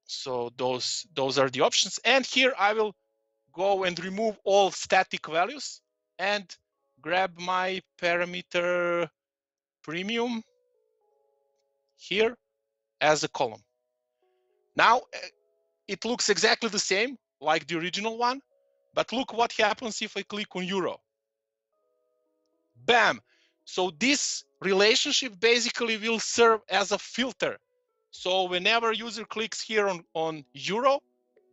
So those are the options. And here I will go and remove all static values and grab my parameter premium here as a column. Now it looks exactly the same like the original one, but look what happens if I click on euro. Bam! So this relationship basically will serve as a filter. So whenever user clicks here on euro,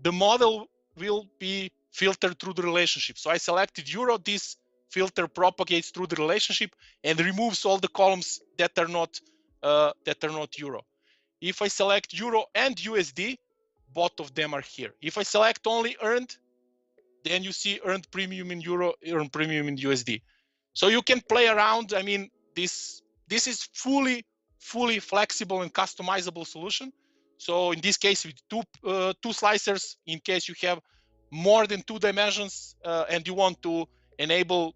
the model will be filtered through the relationship. So I selected euro, this filter propagates through the relationship and removes all the columns that are not euro. If I select euro and USD, both of them are here. If I select only earned, then you see earned premium in euro, earned premium in USD. So you can play around. I mean, this is fully flexible and customizable solution. So in this case, with two slicers, in case you have more than 2 dimensions and you want to enable,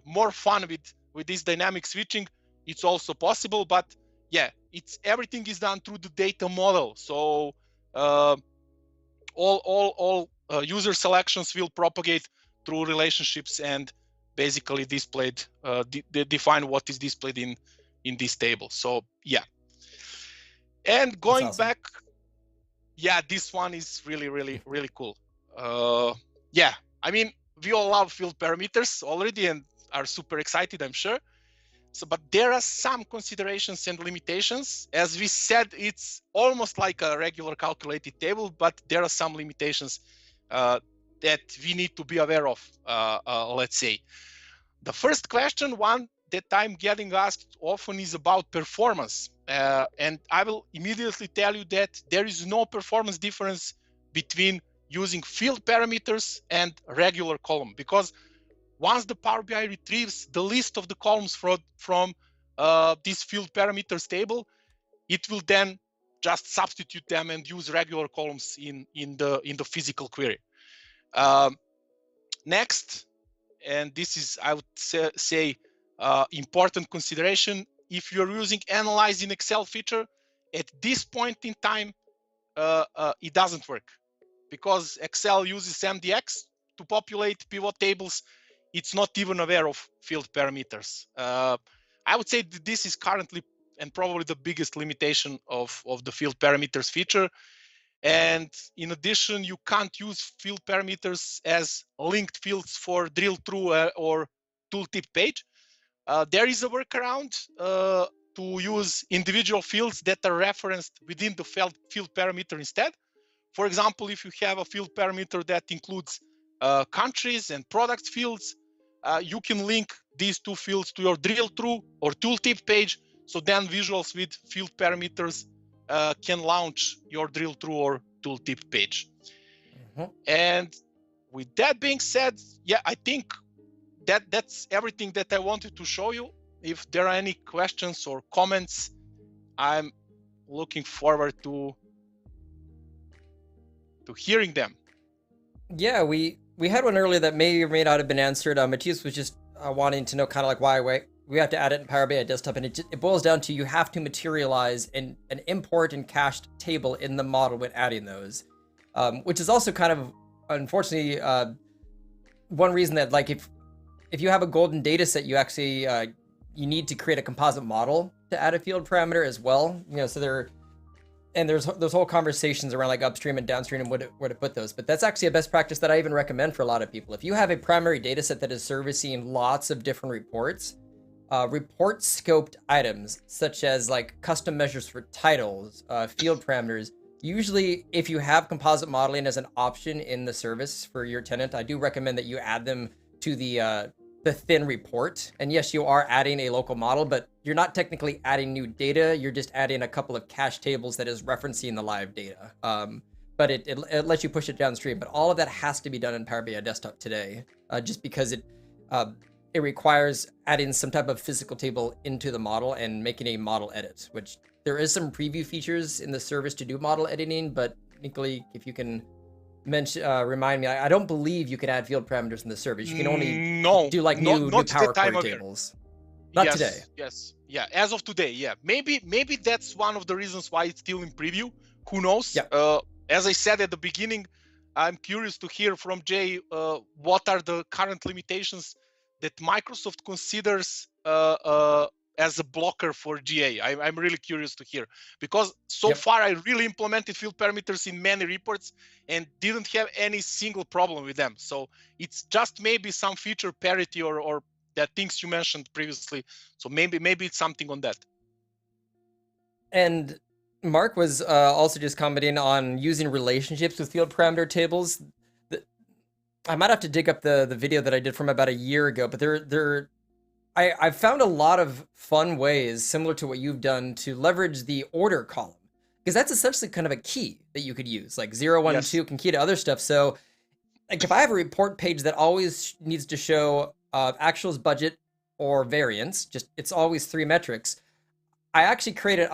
more fun with this dynamic switching, it's also possible. But yeah, everything is done through the data model. So all user selections will propagate through relationships and basically displayed, they define what is displayed in this table. So yeah, and going awesome. back, this one is really cool. I mean, we all love field parameters already and are super excited, I'm sure. So, but there are some considerations and limitations. As we said, it's almost like a regular calculated table, but there are some limitations that we need to be aware of, let's say. The first question, one that I'm getting asked often, is about performance. And I will immediately tell you that there is no performance difference between using field parameters and regular column, because once the Power BI retrieves the list of the columns from this field parameters table, it will then just substitute them and use regular columns in the physical query. Next, and this is, I would say important consideration, if you're using analyze in Excel feature, at this point in time, it doesn't work, because Excel uses MDX to populate pivot tables. It's not even aware of field parameters. I would say that this is currently and probably the biggest limitation of the field parameters feature. And in addition, you can't use field parameters as linked fields for drill through or tooltip page. There is a workaround to use individual fields that are referenced within the field parameter instead. For example, if you have a field parameter that includes countries and product fields, you can link these two fields to your drill through or tooltip page. So then visuals with field parameters can launch your drill through or tooltip page. And with that being said, yeah, I think that's everything that I wanted to show you. If there are any questions or comments, I'm looking forward to hearing them. Yeah, we had one earlier that may or may not have been answered. Matthias was just wanting to know kind of like why we have to add it in Power BI Desktop, and it boils down to you have to materialize an import and cached table in the model when adding those, which is also kind of, unfortunately, one reason that, like, if you have a golden data set, you actually you need to create a composite model to add a field parameter as well. You know, so there's whole conversations around like upstream and downstream and where to put those. But that's actually a best practice that I even recommend for a lot of people. If you have a primary data set that is servicing lots of different reports, report scoped items such as like custom measures for titles, field parameters. Usually, if you have composite modeling as an option in the service for your tenant, I do recommend that you add them to the thin report. And yes, you are adding a local model, but you're not technically adding new data. You're just adding a couple of cache tables that is referencing the live data. But it lets you push it downstream. But all of that has to be done in Power BI Desktop today, just because it requires adding some type of physical table into the model and making a model edit, which there is some preview features in the service to do model editing. But Nikola, if you can remind me, I don't believe you can add field parameters in the service. You can only do like new Power Query tables. Not today. Yes. Yeah. As of today. Yeah. Maybe that's one of the reasons why it's still in preview. Who knows? Yeah. As I said at the beginning, I'm curious to hear from Jay what are the current limitations that Microsoft considers as a blocker for GA. I'm really curious to hear, because so far I really implemented field parameters in many reports and didn't have any single problem with them. So it's just maybe some feature parity or the things you mentioned previously. So maybe it's something on that. And Mark was also just commenting on using relationships with field parameter tables. I might have to dig up the video that I did from about a year ago, but I've found a lot of fun ways, similar to what you've done, to leverage the order column, because that's essentially kind of a key that you could use. Like 0, 1, and 2 can key to other stuff. So like if I have a report page that always needs to show actuals, budget, or variance, it's always 3 metrics, I actually created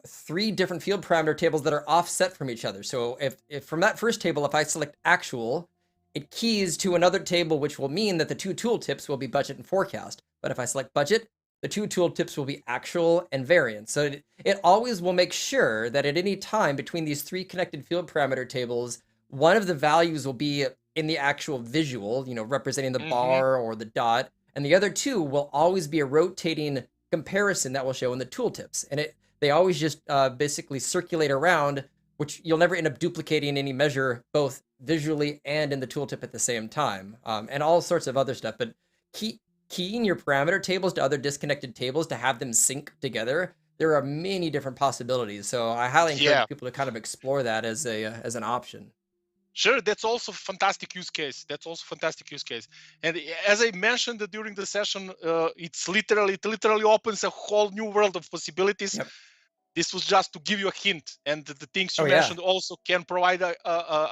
3 different field parameter tables that are offset from each other. So if from that first table, if I select actual, it keys to another table, which will mean that the 2 tooltips will be budget and forecast. But if I select budget, the 2 tooltips will be actual and variance. So it always will make sure that at any time between these 3 connected field parameter tables, one of the values will be in the actual visual, representing the bar or the dot, and the other 2 will always be a rotating comparison that will show in the tooltips. And they always just basically circulate around, which you'll never end up duplicating any measure, both visually and in the tooltip at the same time, and all sorts of other stuff. But keying your parameter tables to other disconnected tables to have them sync together, there are many different possibilities. So I highly Yeah. encourage people to kind of explore that as an option. Sure, that's also fantastic use case. That's also fantastic use case. And as I mentioned during the session, it literally opens a whole new world of possibilities. Yep. This was just to give you a hint, and the things you Oh yeah. mentioned also can provide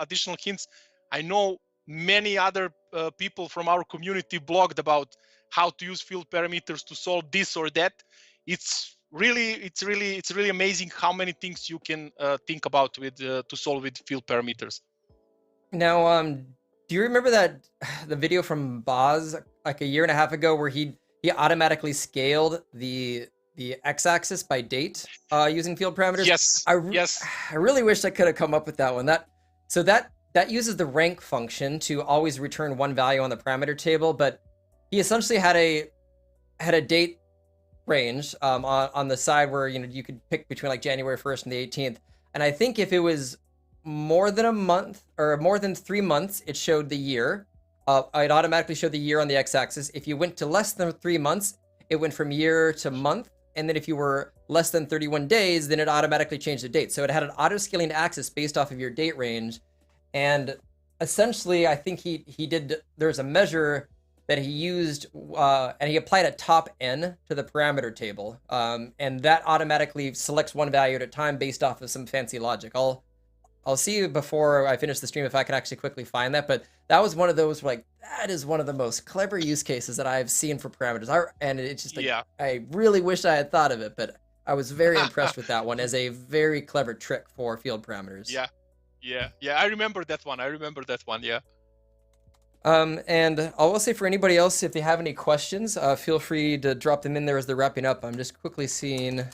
additional hints. I know many other people from our community blogged about how to use field parameters to solve this or that. It's really amazing how many things you can think about with to solve with field parameters. Now, do you remember that the video from Boz like a year and a half ago where he automatically scaled the x-axis by date using field parameters? Yes. Yes. I really wish I could have come up with that one. That uses the rank function to always return one value on the parameter table, but he essentially had a date range on the side where you could pick between like January 1st and the 18th. And I think if it was more than a month or more than 3 months, it showed the year. It automatically showed the year on the x-axis. If you went to less than 3 months, it went from year to month. And then if you were less than 31 days, then it automatically changed the date. So it had an auto-scaling axis based off of your date range. And essentially, I think there's a measure that he used, and he applied a top n to the parameter table. And that automatically selects one value at a time based off of some fancy logic. I'll see before I finish the stream if I can actually quickly find that, but that was one of those like, that is one of the most clever use cases that I've seen for parameters. And it's just like, Yeah. I really wish I had thought of it, but I was very impressed with that one as a very clever trick for field parameters. Yeah. I remember that one. Yeah. And I will say for anybody else, if they have any questions, feel free to drop them in there as they're wrapping up. I'm just quickly seeing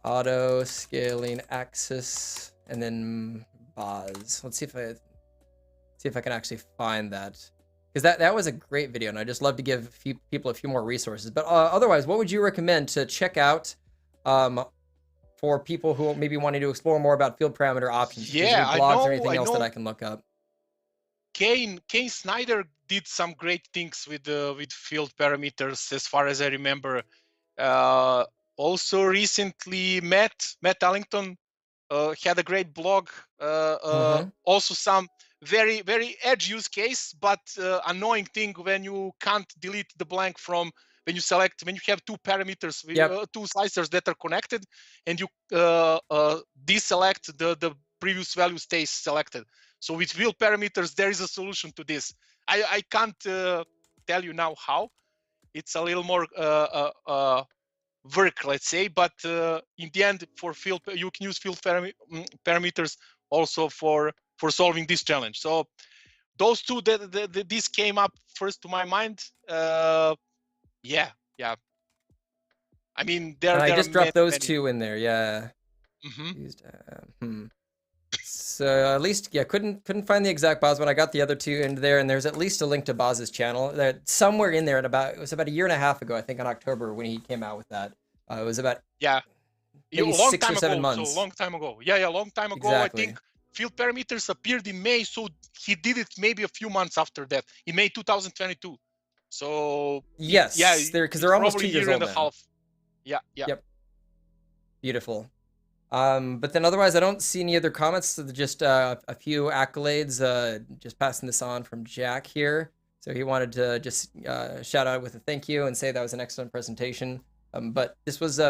auto scaling axis. And then Boz. Let's see if I can actually find that, because that was a great video, and I just love to give people a few more resources. But otherwise, what would you recommend to check out for people who maybe wanting to explore more about field parameter options? Yeah, Is there blogs or anything else that I can look up? Kane Snyder did some great things with field parameters, as far as I remember. Also recently, Matt Allington had a great blog. Also some very edge use case, but annoying thing when you can't delete the blank from when you have two parameters, two slicers that are connected, and you deselect the previous value stays selected. So with field parameters, there is a solution to this. I can't tell you now how. It's a little more work, let's say, but in the end, for field, you can use field parameters also for solving this challenge. So those two, this came up first to my mind. Yeah. I mean, I just dropped those many. two in there. Yeah. So at least, couldn't find the exact Boz one. I got the other two in there, and there's at least a link to Boz's channel that somewhere in there. It was about a year and a half ago, I think, in October when he came out with that. It was about maybe 6 or 7 months. So long time ago. Yeah, long time ago. Exactly. I think field parameters appeared in May, so he did it maybe a few months after that, in May 2022. So yes, because they're almost 2 years old now. Yeah. Yep. Beautiful. But then otherwise, I don't see any other comments. So just a few accolades. Just passing this on from Jack here. So he wanted to just shout out with a thank you and say that was an excellent presentation. But this was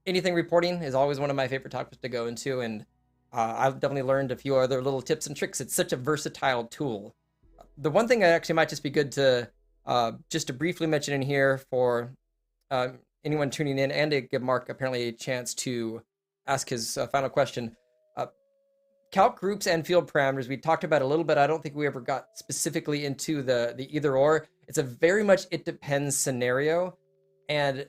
anything reporting is always one of my favorite topics to go into, and I've definitely learned a few other little tips and tricks. It's such a versatile tool. The one thing that actually might just be good to just to briefly mention in here for anyone tuning in, and to give Mark apparently a chance to ask his final question. Calc groups and field parameters, we talked about a little bit. I don't think we ever got specifically into the either or. It's a very much it depends scenario, and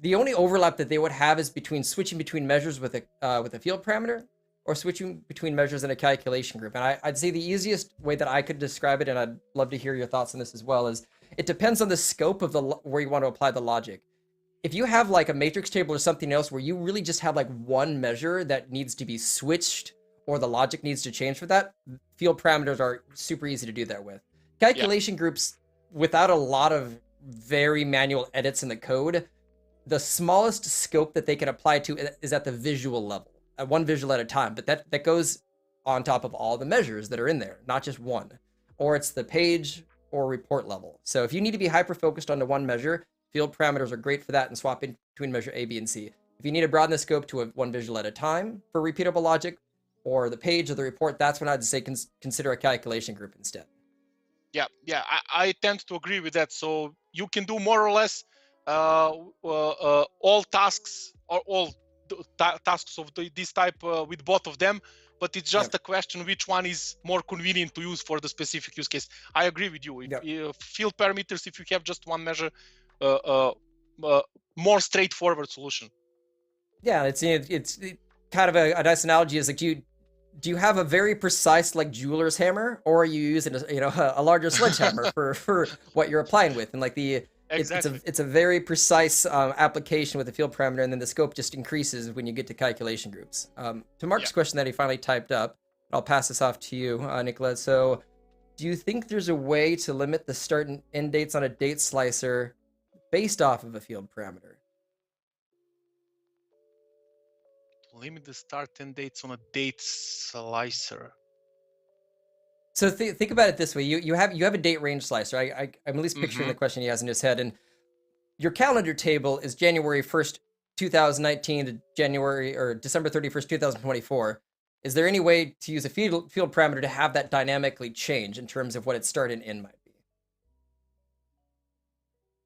the only overlap that they would have is between switching between measures with a field parameter or switching between measures in a calculation group. And I'd say the easiest way that I could describe it, and I'd love to hear your thoughts on this as well, is it depends on the scope of where you want to apply the logic. If you have like a matrix table or something else where you really just have like one measure that needs to be switched or the logic needs to change for that, field parameters are super easy to do that with. Calculation groups, without a lot of very manual edits in the code, the smallest scope that they can apply to is at the visual level, at one visual at a time. But that goes on top of all the measures that are in there, not just one. Or it's the page or report level. So if you need to be hyper-focused onto one measure, field parameters are great for that and swapping between measure A, B, and C. If you need to broaden the scope to one visual at a time for repeatable logic, or the page or the report, that's when I'd say consider a calculation group instead. Yeah, I tend to agree with that. So you can do more or less all tasks or all tasks of this type with both of them, but it's just a question which one is more convenient to use for the specific use case. I agree with you. Field parameters, if you have just one measure, more straightforward solution. Yeah, it's kind of a nice analogy. Is like, do you have a very precise like jeweler's hammer, or are you using a larger sledgehammer for what you're applying with? And like it's a very precise application with the field parameter, and then the scope just increases when you get to calculation groups. To Mark's question that he finally typed up, I'll pass this off to you, Nikola. So, do you think there's a way to limit the start and end dates on a date slicer based off of a field parameter? Limit the start and dates on a date slicer. So think about it this way: you have a date range slicer. I'm at least picturing the question he has in his head, and your calendar table is January 1st, 2019 to January or December 31st, 2024. Is there any way to use a field parameter to have that dynamically change in terms of what its start and end might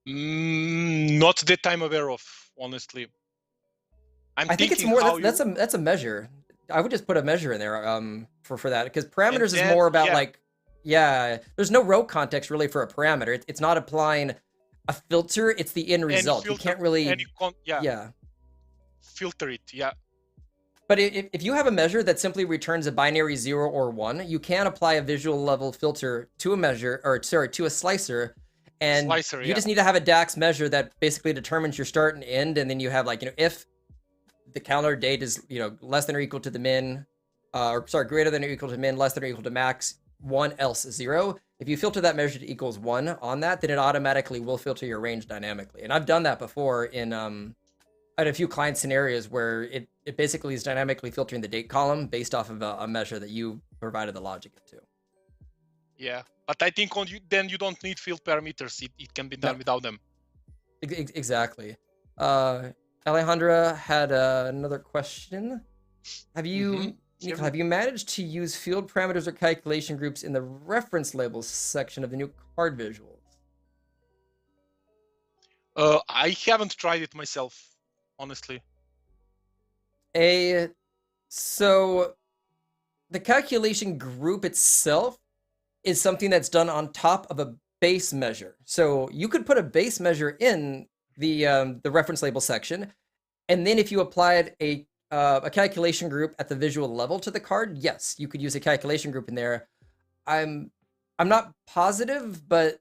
be? Not that I'm aware of, honestly. I think it's more that's a measure. I would just put a measure in there for that, because parameters is more about there's no row context really for a parameter. It's not applying a filter, it's the end result. You can't really filter it. But if you have a measure that simply returns a binary 0 or 1, you can apply a visual level filter to a measure, or sorry, to a slicer. And you just need to have a DAX measure that basically determines your start and end, and then you have like, if the calendar date is less than or equal to the min, greater than or equal to min, less than or equal to max, 1 else 0. If you filter that measure to equals 1 on that, then it automatically will filter your range dynamically. And I've done that before in a few client scenarios where it basically is dynamically filtering the date column based off of a measure that you provided the logic to. Yeah, but I think then you don't need field parameters. It can be done without them. Exactly. Alejandra had another question. Have you managed to use field parameters or calculation groups in the reference labels section of the new card visuals? I haven't tried it myself, honestly. So the calculation group itself is something that's done on top of a base measure. So you could put a base measure in the reference label section, and then if you applied a calculation group at the visual level to the card, yes, you could use a calculation group in there. I'm not positive, but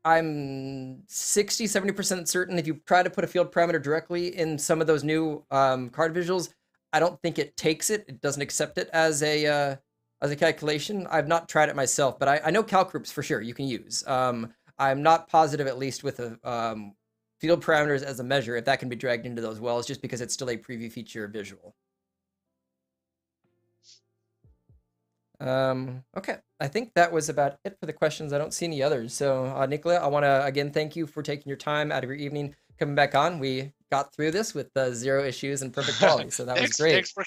I'm 60-70% certain if you try to put a field parameter directly in some of those new card visuals, I don't think it takes it. It doesn't accept it as a calculation. I've not tried it myself, but I know calc groups for sure you can use. I'm not positive, at least with a field parameters as a measure, if that can be dragged into those wells, just because it's still a preview feature visual. Okay, I think that was about it for the questions. I don't see any others. So, Nikola, I want to again thank you for taking your time out of your evening coming back on. We got through this with 0 issues and perfect quality, so that was great. Thanks for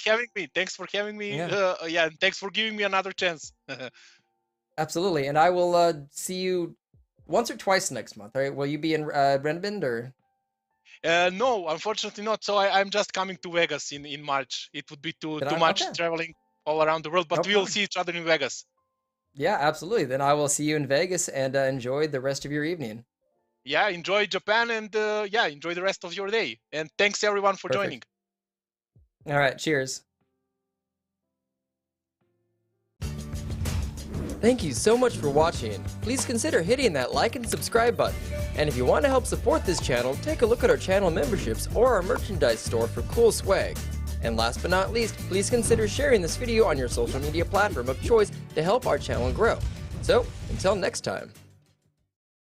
having me. Yeah, and thanks for giving me another chance. Absolutely, and I will see you once or twice next month. All right, will you be in Renbend or? No, unfortunately not. So I'm just coming to Vegas in March. It would be too much traveling all around the world, but we'll see each other in Vegas. Yeah, absolutely. Then I will see you in Vegas, and enjoy the rest of your evening. Yeah, enjoy Japan, and enjoy the rest of your day. And thanks everyone for joining. All right, cheers. Thank you so much for watching. Please consider hitting that like and subscribe button. And if you want to help support this channel, take a look at our channel memberships or our merchandise store for cool swag. And last but not least, please consider sharing this video on your social media platform of choice to help our channel grow. So, until next time.